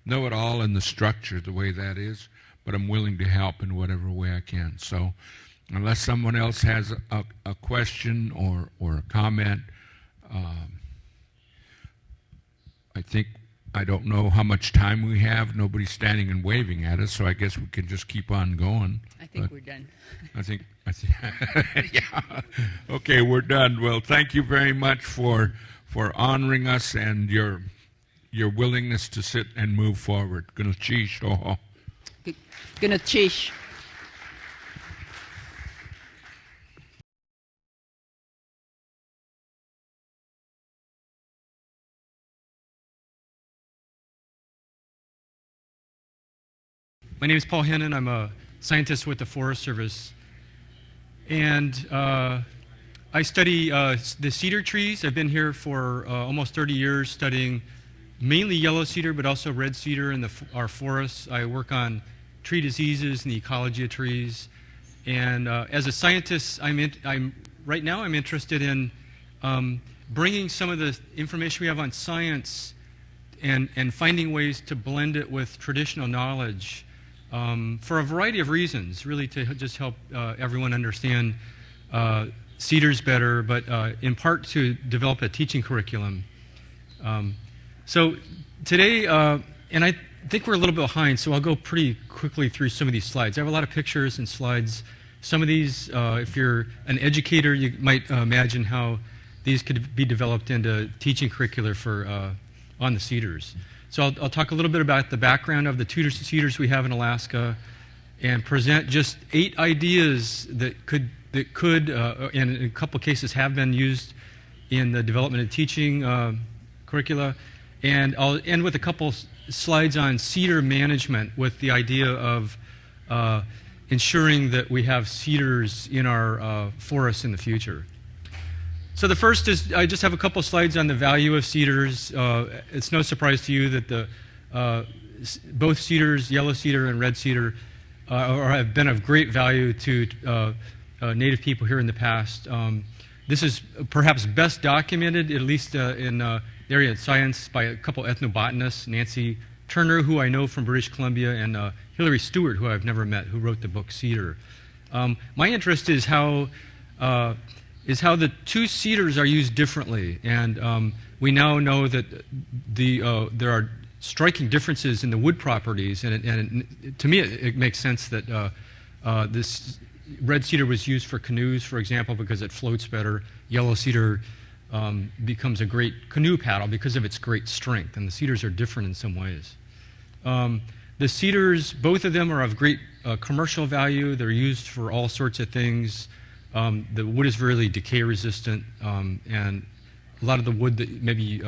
know it all in the structure the way that is, but I'm willing to help in whatever way I can. So unless someone else has a question or a comment, I don't know how much time we have. Nobody's standing and waving at us, so I guess we can just keep on going. I think we're done. Yeah. Okay, we're done. Well, thank you very much for honoring us and your willingness to sit and move forward. Gonna cheesh. Gonna cheesh. My name is Paul Hennon. I'm a scientist with the Forest Service. And I study the cedar trees. I've been here for almost 30 years studying mainly yellow cedar, but also red cedar in our forests. I work on tree diseases and the ecology of trees. And as a scientist, right now I'm interested in bringing some of the information we have on science and finding ways to blend it with traditional knowledge for a variety of reasons, really to just help everyone understand cedars better, but in part to develop a teaching curriculum. So today, and I think we're a little bit behind, so I'll go pretty quickly through some of these slides. I have a lot of pictures and slides. Some of these, if you're an educator, you might imagine how these could be developed into teaching curricula for on the cedars. So I'll talk a little bit about the background of the cedars we have in Alaska and present just 8 ideas that could and in a couple of cases have been used in the development of teaching curricula. And I'll end with a couple slides on cedar management with the idea of ensuring that we have cedars in our forests in the future. So the first is, I just have a couple slides on the value of cedars. It's no surprise to you that both cedars, yellow cedar and red cedar, have been of great value to Native people here in the past. This is perhaps best documented, at least in the area of science, by a couple ethnobotanists, Nancy Turner, who I know from British Columbia, and Hilary Stewart, who I've never met, who wrote the book Cedar. My interest is how the 2 cedars are used differently, and we now know that there are striking differences in the wood properties, and to me it makes sense that this red cedar was used for canoes, for example, because it floats better. Yellow cedar becomes a great canoe paddle because of its great strength, and the cedars are different in some ways. The cedars, both of them are of great commercial value. They're used for all sorts of things. The wood is really decay resistant, and a lot of the wood that maybe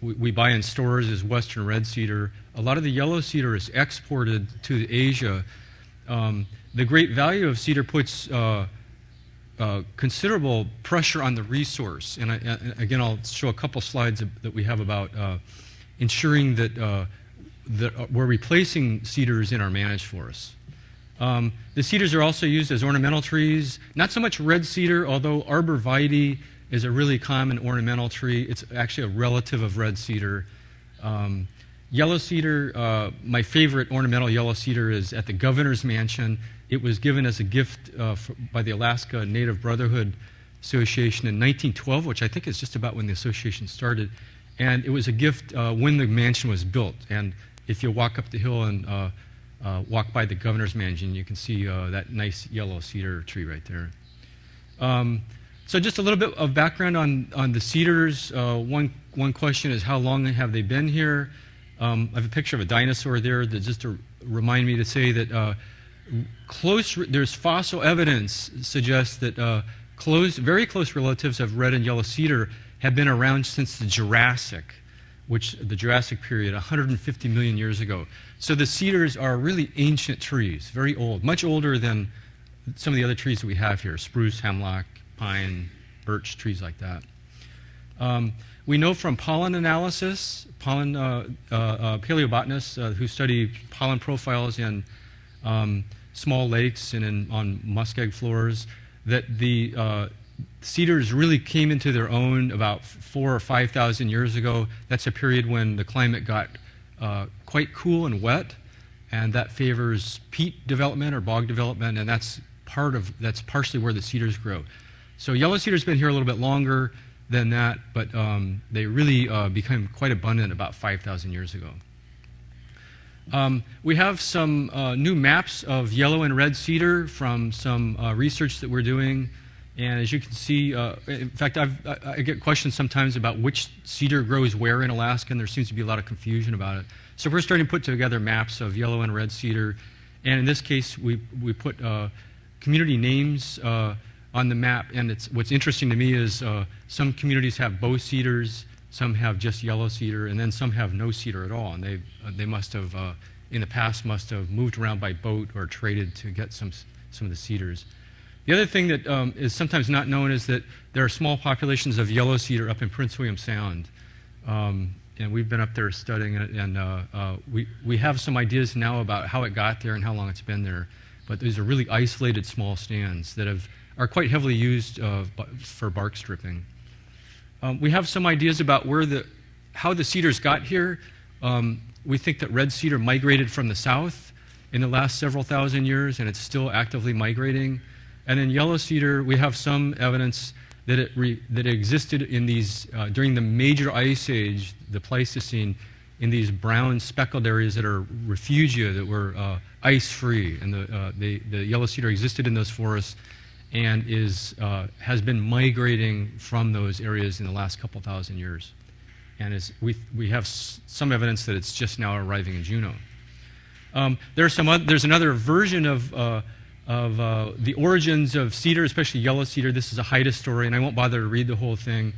we buy in stores is western red cedar. A lot of the yellow cedar is exported to Asia. The great value of cedar puts considerable pressure on the resource. And again, I'll show a couple slides that we have about ensuring that we're replacing cedars in our managed forests. The cedars are also used as ornamental trees. Not so much red cedar, although arborvitae is a really common ornamental tree. It's actually a relative of red cedar. Yellow cedar, my favorite ornamental yellow cedar is at the governor's mansion. It was given as a gift by the Alaska Native Brotherhood Association in 1912, which I think is just about when the association started. And it was a gift when the mansion was built. And if you walk up the hill and walk by the governor's mansion, you can see that nice yellow cedar tree right there. So just a little bit of background on the cedars. One question is, how long have they been here? I have a picture of a dinosaur there that just to remind me to say that there's fossil evidence suggests that very close relatives of red and yellow cedar have been around since the Jurassic, the Jurassic period, 150 million years ago. So the cedars are really ancient trees, very old, much older than some of the other trees that we have here, spruce, hemlock, pine, birch, trees like that. We know from pollen analysis, paleobotanists who study pollen profiles in small lakes and on muskeg floors, that the cedars really came into their own about 4,000 or 5,000 years ago. That's a period when the climate got quite cool and wet, and that favors peat development or bog development, and that's partially where the cedars grow. So yellow cedar's been here a little bit longer than that, but they really became quite abundant about 5,000 years ago. We have some new maps of yellow and red cedar from some research that we're doing. And as you can see, in fact, I get questions sometimes about which cedar grows where in Alaska, and there seems to be a lot of confusion about it. So we're starting to put together maps of yellow and red cedar. And in this case, we put community names on the map. And what's interesting to me is some communities have both cedars, some have just yellow cedar, and then some have no cedar at all. And they must have, in the past, must have moved around by boat or traded to get some of the cedars. The other thing that is sometimes not known is that there are small populations of yellow cedar up in Prince William Sound. And we've been up there studying it, and we have some ideas now about how it got there and how long it's been there. But these are really isolated small stands that are quite heavily used for bark stripping. We have some ideas about how the cedars got here. We think that red cedar migrated from the south in the last several thousand years, and it's still actively migrating. And in yellow cedar, we have some evidence that it existed in these during the major ice age, the Pleistocene, in these brown speckled areas that are refugia that were ice-free, and the yellow cedar existed in those forests and has been migrating from those areas in the last couple thousand years. And we have some evidence that it's just now arriving in Juneau. There's another version of the origins of cedar, especially yellow cedar. This is a Haida story, and I won't bother to read the whole thing.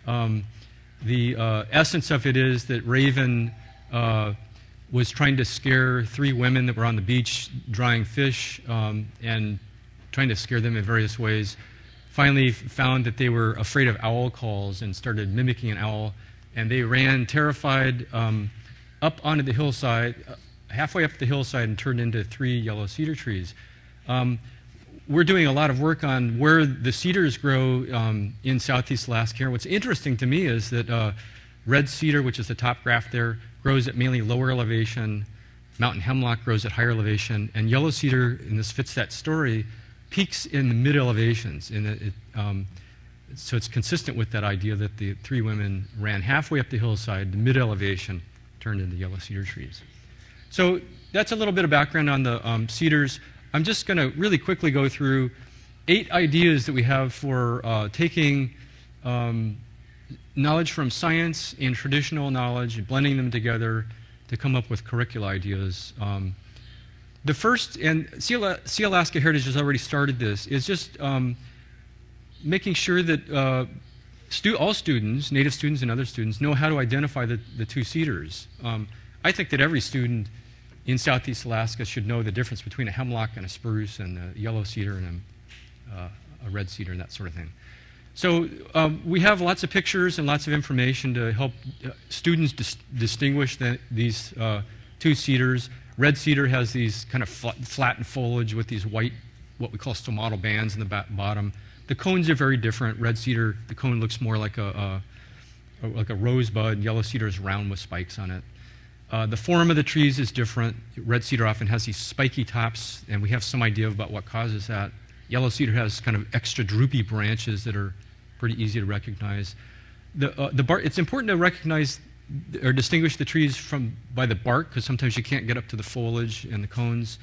The essence of it is that Raven was trying to scare 3 women that were on the beach drying fish and trying to scare them in various ways. Finally found that they were afraid of owl calls and started mimicking an owl, and they ran terrified up onto the hillside, halfway up the hillside, and turned into 3 yellow cedar trees. We're doing a lot of work on where the cedars grow in southeast Alaska. What's interesting to me is that red cedar, which is the top graph there, grows at mainly lower elevation. Mountain hemlock grows at higher elevation. And yellow cedar, and this fits that story, peaks in the mid elevations. So it's consistent with that idea that the 3 women ran halfway up the hillside, the mid elevation turned into yellow cedar trees. So that's a little bit of background on the cedars. I'm just going to really quickly go through 8 ideas that we have for taking knowledge from science and traditional knowledge and blending them together to come up with curricula ideas. The first, and Sea Alaska Heritage has already started this, is just making sure that all students, native students and other students, know how to identify the 2 cedars. I think that every student in southeast Alaska should know the difference between a hemlock and a spruce, and a yellow cedar and a red cedar, and that sort of thing. So we have lots of pictures and lots of information to help students distinguish these 2 cedars. Red cedar has these kind of flattened foliage with these white, what we call stomatal bands in the bottom. The cones are very different. Red cedar, the cone looks more like a rosebud. Yellow cedar is round with spikes on it. The form of the trees is different. Red cedar often has these spiky tops, and we have some idea about what causes that. Yellow cedar has kind of extra droopy branches that are pretty easy to recognize. It's important to recognize or distinguish the trees by the bark, because sometimes you can't get up to the foliage and the cones.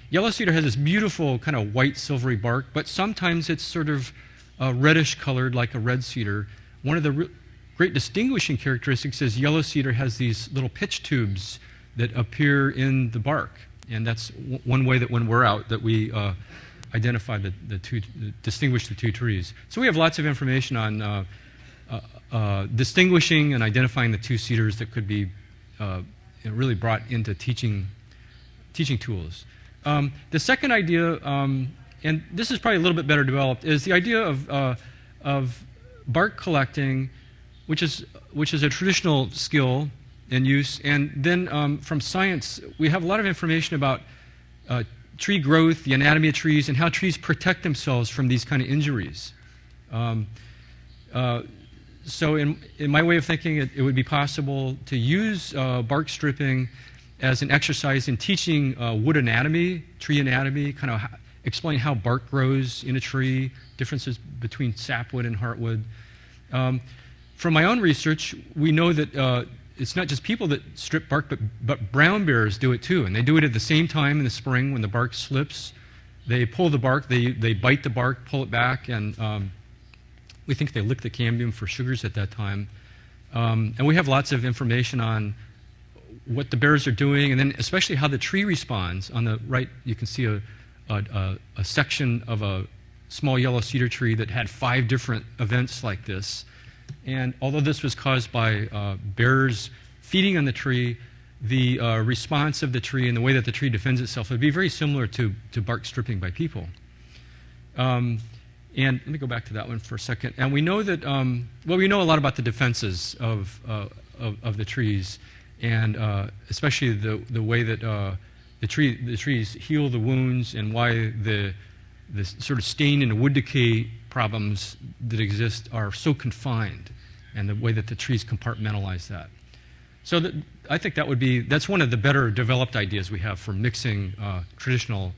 Yellow cedar has this beautiful kind of white silvery bark, but sometimes it's sort of reddish colored like a red cedar. One of the great distinguishing characteristics is yellow cedar has these little pitch tubes that appear in the bark, and that's one way that when we're out that we identify distinguish the 2 trees. So we have lots of information on distinguishing and identifying the 2 cedars that could be really brought into teaching tools. The second idea, and this is probably a little bit better developed, is the idea of bark collecting, which is a traditional skill and use. And then from science, we have a lot of information about tree growth, the anatomy of trees, and how trees protect themselves from these kind of injuries. So in my way of thinking, it would be possible to use bark stripping as an exercise in teaching wood anatomy, tree anatomy, kind of explain how bark grows in a tree, differences between sapwood and heartwood. From my own research, we know that it's not just people that strip bark, but brown bears do it too, and they do it at the same time in the spring when the bark slips. They pull the bark, they bite the bark, pull it back, and we think they lick the cambium for sugars at that time. And we have lots of information on what the bears are doing, and then especially how the tree responds. On the right, you can see a section of a small yellow cedar tree that had 5 different events like this. And although this was caused by bears feeding on the tree, the response of the tree and the way that the tree defends itself would be very similar to bark stripping by people. And let me go back to that one for a second. And we know that, well, we know a lot about the defenses of the trees, and especially the way that the trees heal the wounds, and why the sort of stain and wood decay problems that exist are so confined, and the way that the trees compartmentalize that. So I think that's one of the better developed ideas we have for mixing traditional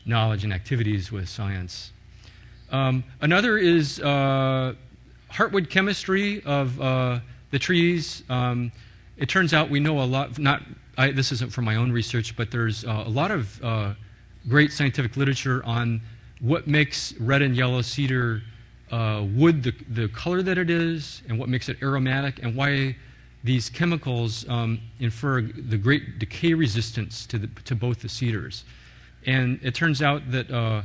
knowledge and activities with science. Another is heartwood chemistry of the trees. It turns out we know a lot, this isn't from my own research, but there's a lot of great scientific literature on what makes red and yellow cedar wood the color that it is, and what makes it aromatic, and why these chemicals infer the great decay resistance to both the cedars. And it turns out that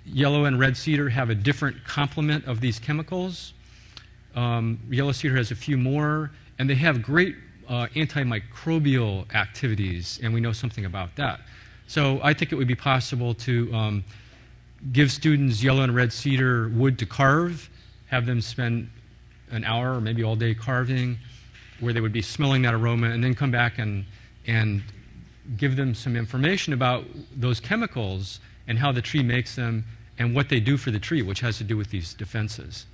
yellow and red cedar have a different complement of these chemicals. Yellow cedar has a few more, and they have great antimicrobial activities, and we know something about that. So I think it would be possible to give students yellow and red cedar wood to carve, have them spend an hour or maybe all day carving, where they would be smelling that aroma, and then come back and give them some information about those chemicals and how the tree makes them and what they do for the tree, which has to do with these defenses.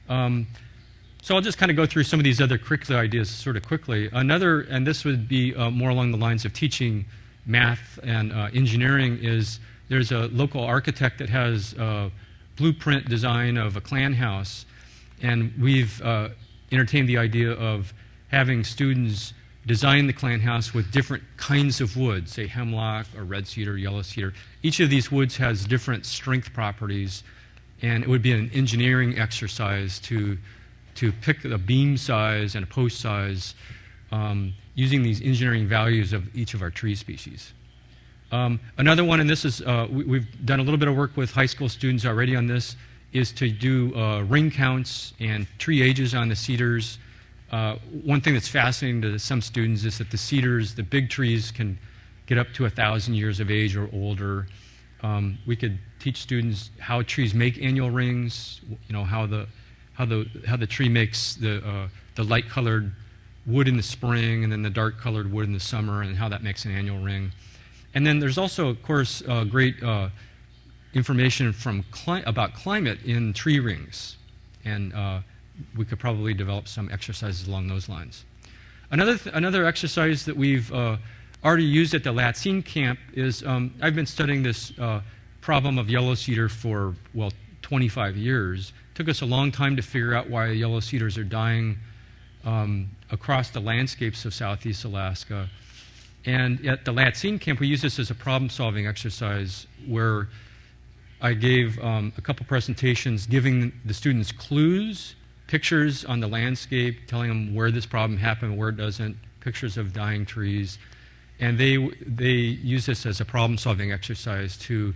So I'll just kind of go through some of these other curricular ideas sort of quickly. Another, and this would be more along the lines of teaching math and engineering, is there's a local architect that has a blueprint design of a clan house, and we've entertained the idea of having students design the clan house with different kinds of wood, say hemlock or red cedar, yellow cedar. Each of these woods has different strength properties, and it would be an engineering exercise to pick a beam size and a post size using these engineering values of each of our tree species. Another one, and this is, we've done a little bit of work with high school students already on this, is to do ring counts and tree ages on the cedars. One thing that's fascinating to some students is that the cedars, the big trees, can get up to 1,000 years of age or older. We could teach students how trees make annual rings, you know, how the tree makes the light-colored wood in the spring and then the dark-colored wood in the summer, and how that makes an annual ring. And then there's also, of course, great information from about climate in tree rings, and we could probably develop some exercises along those lines. Another exercise that we've already used at the Latsine camp is, I've been studying this problem of yellow cedar for, well, 25 years. It took us a long time to figure out why yellow cedars are dying across the landscapes of Southeast Alaska. And at the Latsine camp, we used this as a problem-solving exercise where I gave a couple presentations giving the students clues, pictures on the landscape, telling them where this problem happened, where it doesn't, pictures of dying trees. And they use this as a problem-solving exercise to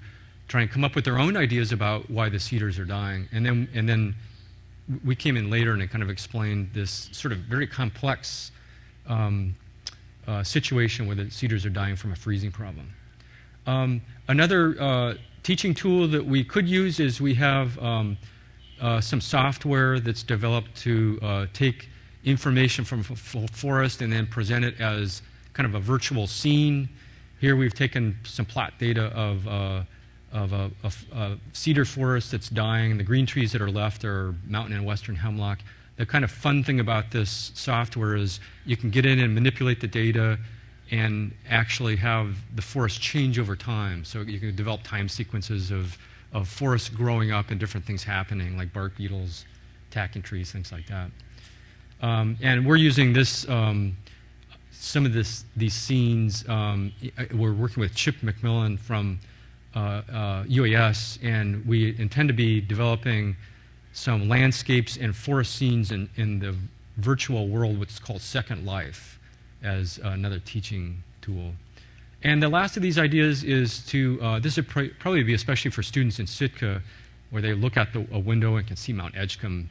try and come up with their own ideas about why the cedars are dying. And then we came in later and it kind of explained this sort of very complex situation where the cedars are dying from a freezing problem. Another teaching tool that we could use is we have some software that's developed to take information from a forest and then present it as kind of a virtual scene. Here we've taken some plot data of a cedar forest that's dying. The green trees that are left are mountain and western hemlock. The kind of fun thing about this software is you can get in and manipulate the data and actually have the forest change over time. So you can develop time sequences of forests growing up and different things happening, like bark beetles attacking trees, things like that. And we're using this, some of these scenes. We're working with Chip McMillan from UAS, and we intend to be developing some landscapes and forest scenes in the virtual world, what's called Second Life, as another teaching tool. And the last of these ideas is to, this would probably be especially for students in Sitka, where they look out a window and can see Mount Edgecombe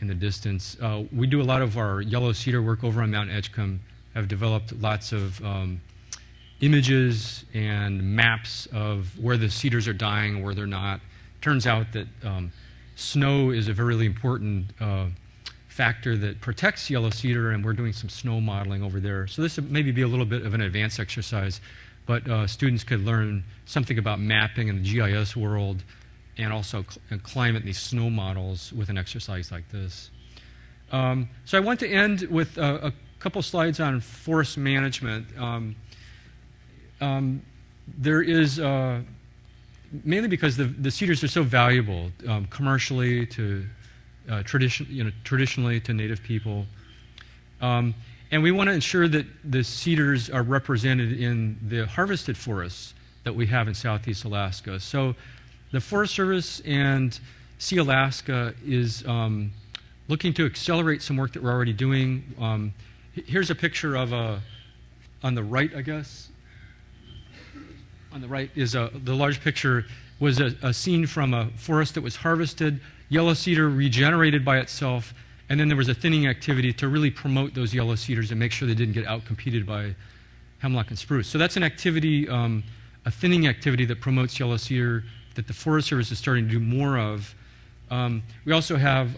in the distance. We do a lot of our yellow cedar work over on Mount Edgecombe, have developed lots of images and maps of where the cedars are dying and where they're not, turns out that snow is a very important factor that protects yellow cedar, and we're doing some snow modeling over there. So this would maybe be a little bit of an advanced exercise, but students could learn something about mapping in the GIS world and also climate and these snow models with an exercise like this. So I want to end with a couple slides on forest management. There is, mainly because the cedars are so valuable commercially to traditionally to Native people. And we want to ensure that the cedars are represented in the harvested forests that we have in Southeast Alaska. So the Forest Service and Sea Alaska is looking to accelerate some work that we're already doing. Here's a picture of on the right, I guess. On the right is the large picture was a scene from a forest that was harvested, yellow cedar regenerated by itself, and then there was a thinning activity to really promote those yellow cedars and make sure they didn't get outcompeted by hemlock and spruce. So that's an activity, a thinning activity that promotes yellow cedar that the Forest Service is starting to do more of. We also have,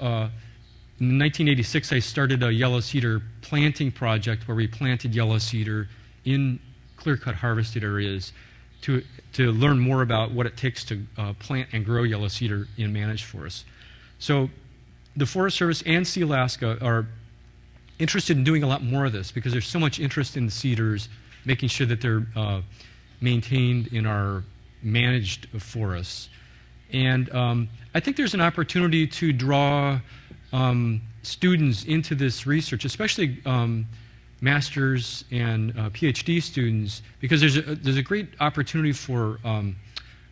in 1986, I started a yellow cedar planting project where we planted yellow cedar in clear-cut harvested areas to learn more about what it takes to plant and grow yellow cedar in managed forests. So the Forest Service and Sea Alaska are interested in doing a lot more of this because there's so much interest in the cedars, making sure that they're maintained in our managed forests. And I think there's an opportunity to draw students into this research, especially master's and PhD students, because there's a great opportunity for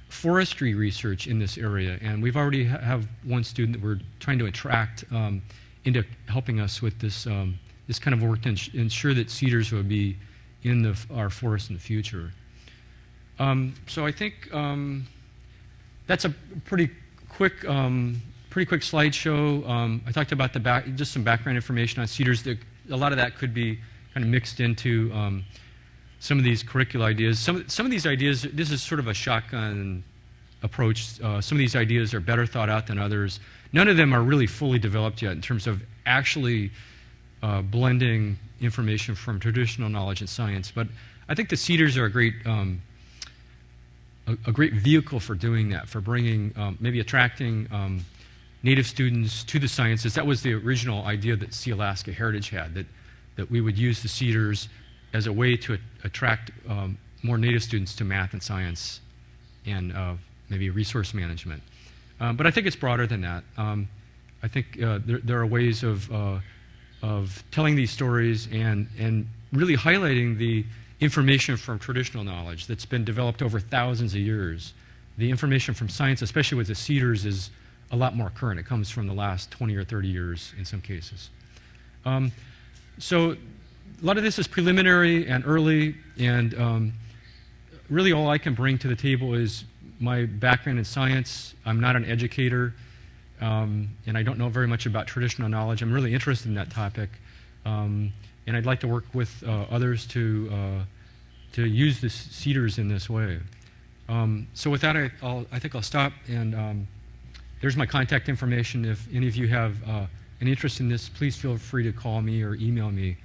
forestry research in this area. And we've already have one student that we're trying to attract into helping us with this, this kind of work to ensure that cedars will be in our forests in the future. So I think that's a pretty quick slideshow. I talked about just some background information on cedars. A lot of that could be kind of mixed into some of these curricular ideas. Some of these ideas, this is sort of a shotgun approach. Some of these ideas are better thought out than others. None of them are really fully developed yet in terms of actually blending information from traditional knowledge and science. But I think the cedars are a great vehicle for doing that, for bringing, maybe attracting Native students to the sciences. That was the original idea that Sea Alaska Heritage had, that we would use the cedars as a way to attract more Native students to math and science and maybe resource management. But I think it's broader than that. I think there are ways of telling these stories and really highlighting the information from traditional knowledge that's been developed over thousands of years. The information from science, especially with the cedars, is a lot more current. It comes from the last 20 or 30 years in some cases. So a lot of this is preliminary and early, and really all I can bring to the table is my background in science. I'm not an educator, and I don't know very much about traditional knowledge. I'm really interested in that topic, and I'd like to work with others to use the cedars in this way. So with that, I think I'll stop, and there's my contact information. If any of you have an interest in this, please feel free to call me or email me.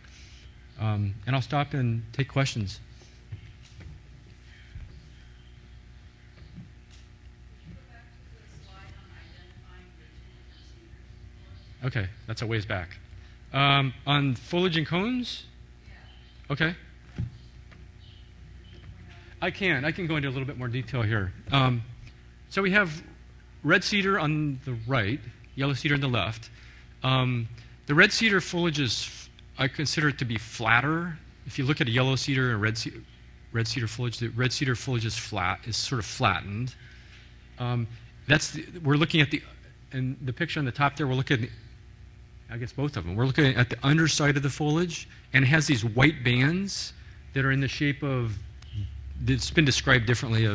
And I'll stop and take questions. Okay, that's a ways back. On foliage and cones? Okay. I can go into a little bit more detail here. So we have red cedar on the right, yellow cedar on the left. The red cedar foliage I consider it to be flatter. If you look at a yellow cedar and red cedar foliage, the red cedar foliage is sort of flattened. We're looking at in the picture on the top there, we're looking at I guess both of them. We're looking at the underside of the foliage, and it has these white bands that are in the shape of, it's been described differently.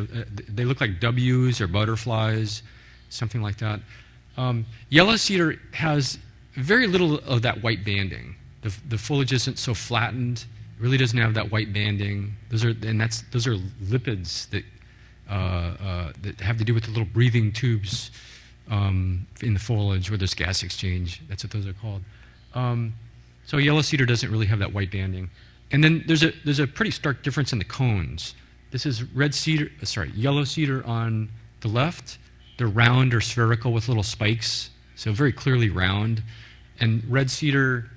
They look like W's or butterflies, something like that. Yellow cedar has very little of that white banding. The foliage isn't so flattened. It really doesn't have that white banding. Those are lipids that have to do with the little breathing tubes in the foliage where there's gas exchange. That's what those are called. So yellow cedar doesn't really have that white banding. And then there's a pretty stark difference in the cones. This is yellow cedar on the left. They're round or spherical with little spikes, so very clearly round. And red cedar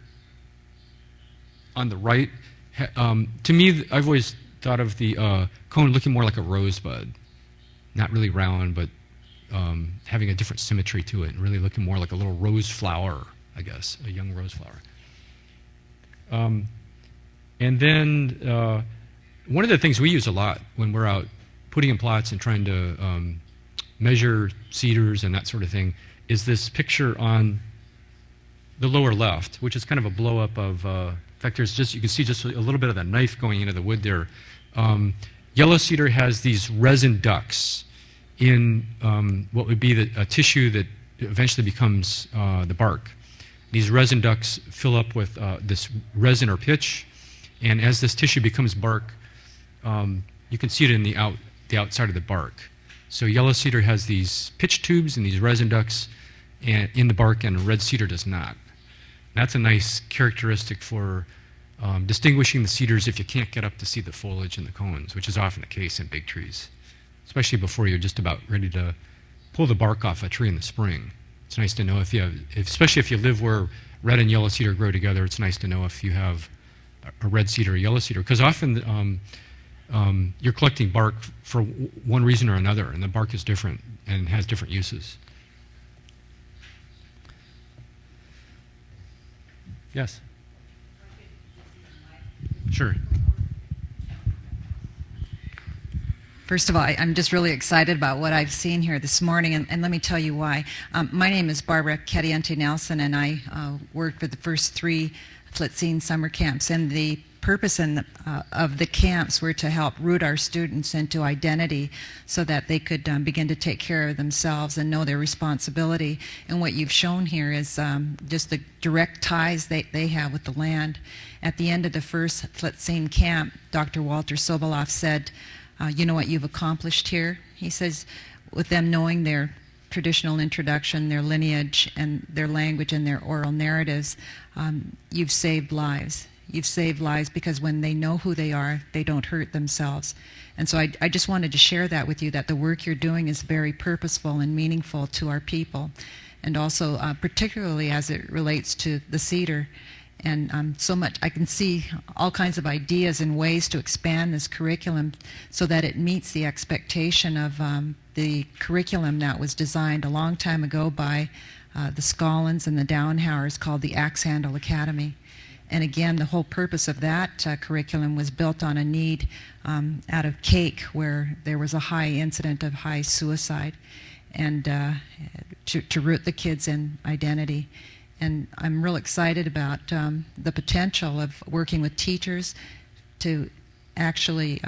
on the right, to me, I've always thought of the cone looking more like a rosebud. Not really round, but having a different symmetry to it, and really looking more like a little rose flower, I guess, a young rose flower. And then one of the things we use a lot when we're out putting in plots and trying to measure cedars and that sort of thing is this picture on the lower left, which is kind of a blow-up of, in fact, you can see just a little bit of that knife going into the wood there. Yellow cedar has these resin ducts in what would be a tissue that eventually becomes the bark. These resin ducts fill up with this resin or pitch, and as this tissue becomes bark, you can see it in the outside of the bark. So yellow cedar has these pitch tubes and these resin ducts in the bark, and red cedar does not. That's a nice characteristic for distinguishing the cedars if you can't get up to see the foliage and the cones, which is often the case in big trees, especially before you're just about ready to pull the bark off a tree in the spring. It's nice to know especially if you live where red and yellow cedar grow together, it's nice to know if you have a red cedar or yellow cedar, because often you're collecting bark for one reason or another, and the bark is different and has different uses. Yes? Sure. First of all, I'm just really excited about what I've seen here this morning, and let me tell you why. My name is Barbara Cadiente Nelson, and I worked for the first 3 Flitzine summer camps, and the purpose of the camps were to help root our students into identity so that they could begin to take care of themselves and know their responsibility. And what you've shown here is just the direct ties they have with the land. At the end of the first Flitzine camp, Dr. Walter Soboleff said, you know what you've accomplished here? He says, with them knowing their traditional introduction, their lineage, and their language and their oral narratives, you've saved lives. You've saved lives because when they know who they are, they don't hurt themselves. And so I just wanted to share that with you, that the work you're doing is very purposeful and meaningful to our people, and also particularly as it relates to the cedar. And so much, I can see all kinds of ideas and ways to expand this curriculum so that it meets the expectation of the curriculum that was designed a long time ago by the Scollins and the Downhowers, called the Axe Handle Academy. And again, the whole purpose of that curriculum was built on a need out of Cake, where there was a high incident of high suicide, and to root the kids in identity. And I'm real excited about the potential of working with teachers to actually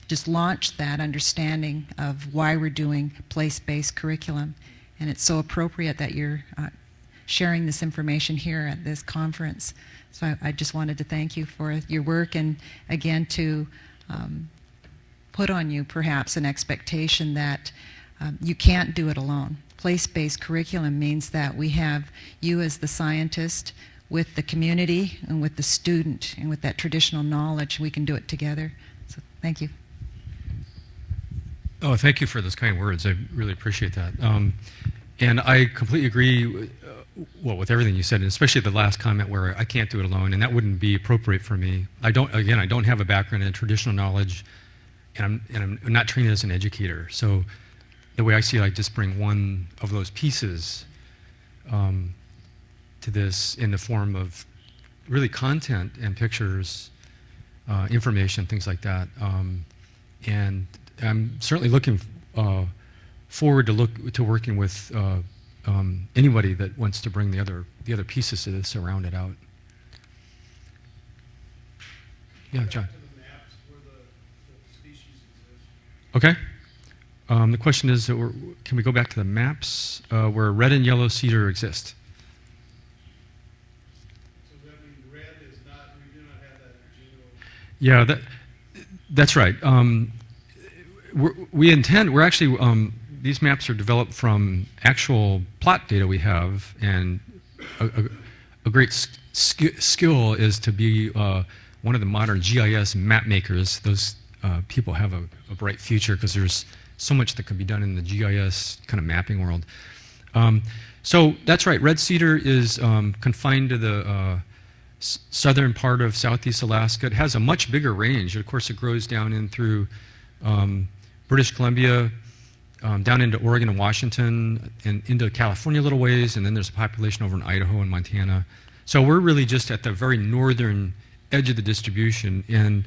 just launch that understanding of why we're doing place-based curriculum. And it's so appropriate that you're sharing this information here at this conference. So I just wanted to thank you for your work, and again to put on you perhaps an expectation that you can't do it alone. Place-based curriculum means that we have you as the scientist with the community and with the student, and with that traditional knowledge, we can do it together. So thank you. Oh, thank you for those kind words. I really appreciate that. And I completely agree with everything you said, and especially the last comment where I can't do it alone, and that wouldn't be appropriate for me. I don't have a background in traditional knowledge, and I'm not trained as an educator. So the way I see it, I just bring one of those pieces to this in the form of really content and pictures, information, things like that. And I'm certainly looking forward to working with anybody that wants to bring the other pieces to this to round it out. Yeah, John. Okay. The question is, can we go back to the maps where red and yellow cedar exist? So that means red is not, we do not have that in Juneau. Yeah, that's right. we're actually, these maps are developed from actual plot data we have, and a great skill is to be one of the modern GIS map makers. Those people have a bright future because there's so much that can be done in the GIS kind of mapping world. So that's right, red cedar is confined to the southern part of southeast Alaska. It has a much bigger range. Of course, it grows down in through British Columbia, down into Oregon and Washington, and into California a little ways, and then there's a population over in Idaho and Montana. So we're really just at the very northern edge of the distribution. And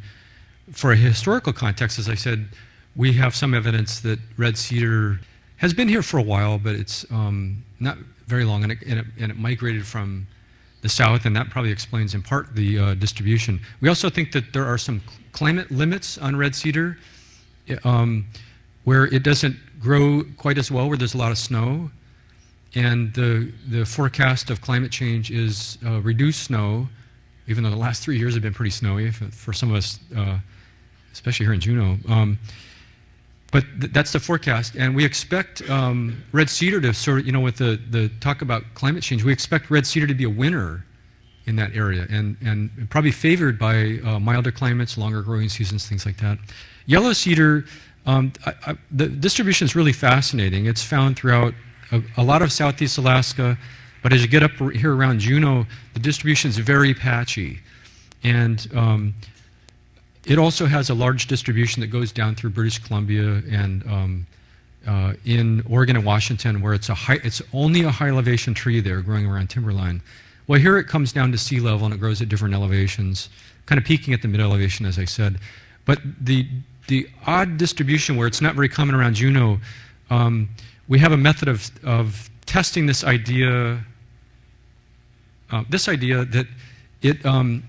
for a historical context, as I said, we have some evidence that red cedar has been here for a while, but it's not very long, and it migrated from the south, and that probably explains in part the distribution. We also think that there are some climate limits on red cedar, where it doesn't grow quite as well, where there's a lot of snow, and the forecast of climate change is reduced snow, even though the last 3 years have been pretty snowy for some of us, especially here in Juneau. But that's the forecast, and we expect red cedar to sort of, with the talk about climate change, we expect red cedar to be a winner in that area, and probably favored by milder climates, longer growing seasons, things like that. Yellow cedar, the distribution is really fascinating. It's found throughout a lot of southeast Alaska, but as you get up here around Juneau, the distribution is very patchy. And it also has a large distribution that goes down through British Columbia and in Oregon and Washington, where it's only a high elevation tree there growing around timberline. Well, here it comes down to sea level and it grows at different elevations, kind of peaking at the mid elevation, as I said. But the odd distribution where it's not very common around Juneau, we have a method of testing this idea that it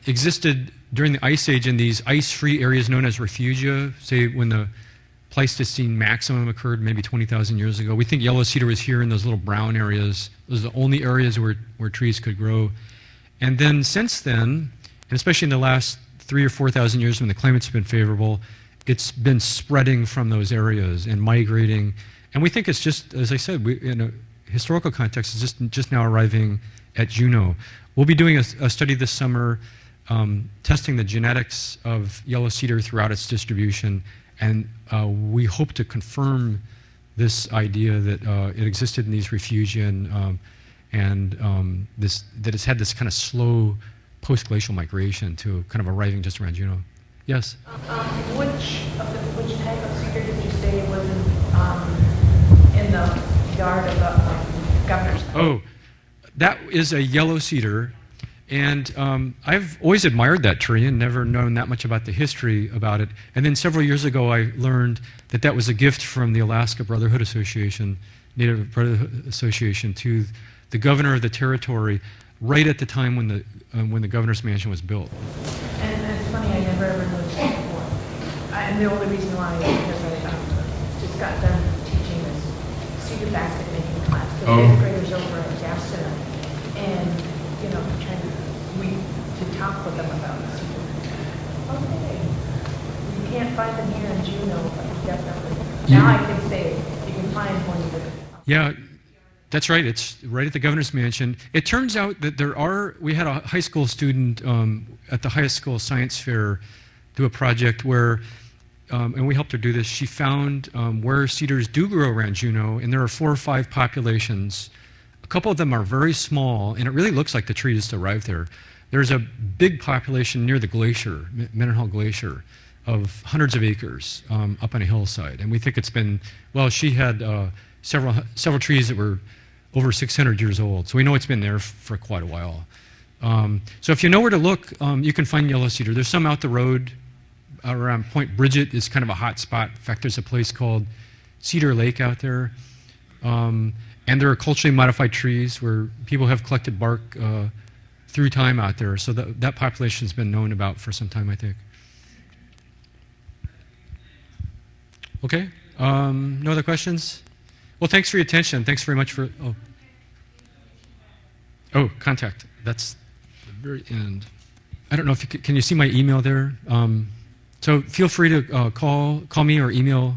existed during the Ice Age in these ice-free areas known as refugia, say when the Pleistocene maximum occurred maybe 20,000 years ago. We think yellow cedar was here in those little brown areas. Those are the only areas where trees could grow. And then since then, and especially in the last 3,000 or 4,000 years when the climate's been favorable, it's been spreading from those areas and migrating. And we think it's just, as I said, in a historical context, it's just now arriving at Juneau. We'll be doing a study this summer testing the genetics of yellow cedar throughout its distribution, and we hope to confirm this idea that it existed in these refugia and that it's had this kind of slow post-glacial migration to kind of arriving just around Juneau. Yes? Which type of cedar did you say was in the yard of the governor's? Oh, that is a yellow cedar. And I've always admired that tree and never known that much about the history about it. And then several years ago, I learned that that was a gift from the Alaska Brotherhood Association, Native Brotherhood Association, to the governor of the territory right at the time when the governor's mansion was built. And it's funny, I never ever noticed it before. And the only reason why is because I just got done teaching this cedar basket making class. The fifth graders over at Gaston, and trying to talk with them about this. Okay, you can't find them here in Juneau, but definitely. Now I can say you can find one. Yeah, that's right. It's right at the governor's mansion. It turns out that we had a high school student at the high school science fair do a project where, and we helped her do this, she found where cedars do grow around Juneau, and there are 4 or 5 populations. A couple of them are very small, and it really looks like the tree just arrived there. There's a big population near the glacier, Mendenhall Glacier, of hundreds of acres up on a hillside. And we think it's been, well, she had several trees that were over 600 years old. So we know it's been there for quite a while. So if you know where to look, you can find yellow cedar. There's some out the road around Point Bridget is kind of a hot spot. In fact, there's a place called Cedar Lake out there. And there are culturally modified trees where people have collected bark through time out there. So that population's been known about for some time, I think. Okay, no other questions? Well, thanks for your attention. Thanks very much for, contact. That's the very end. I don't know if can you see my email there? So feel free to call me or email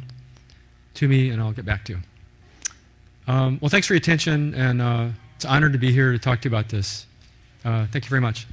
to me, and I'll get back to you. Well, thanks for your attention, and it's an honor to be here to talk to you about this. Thank you very much.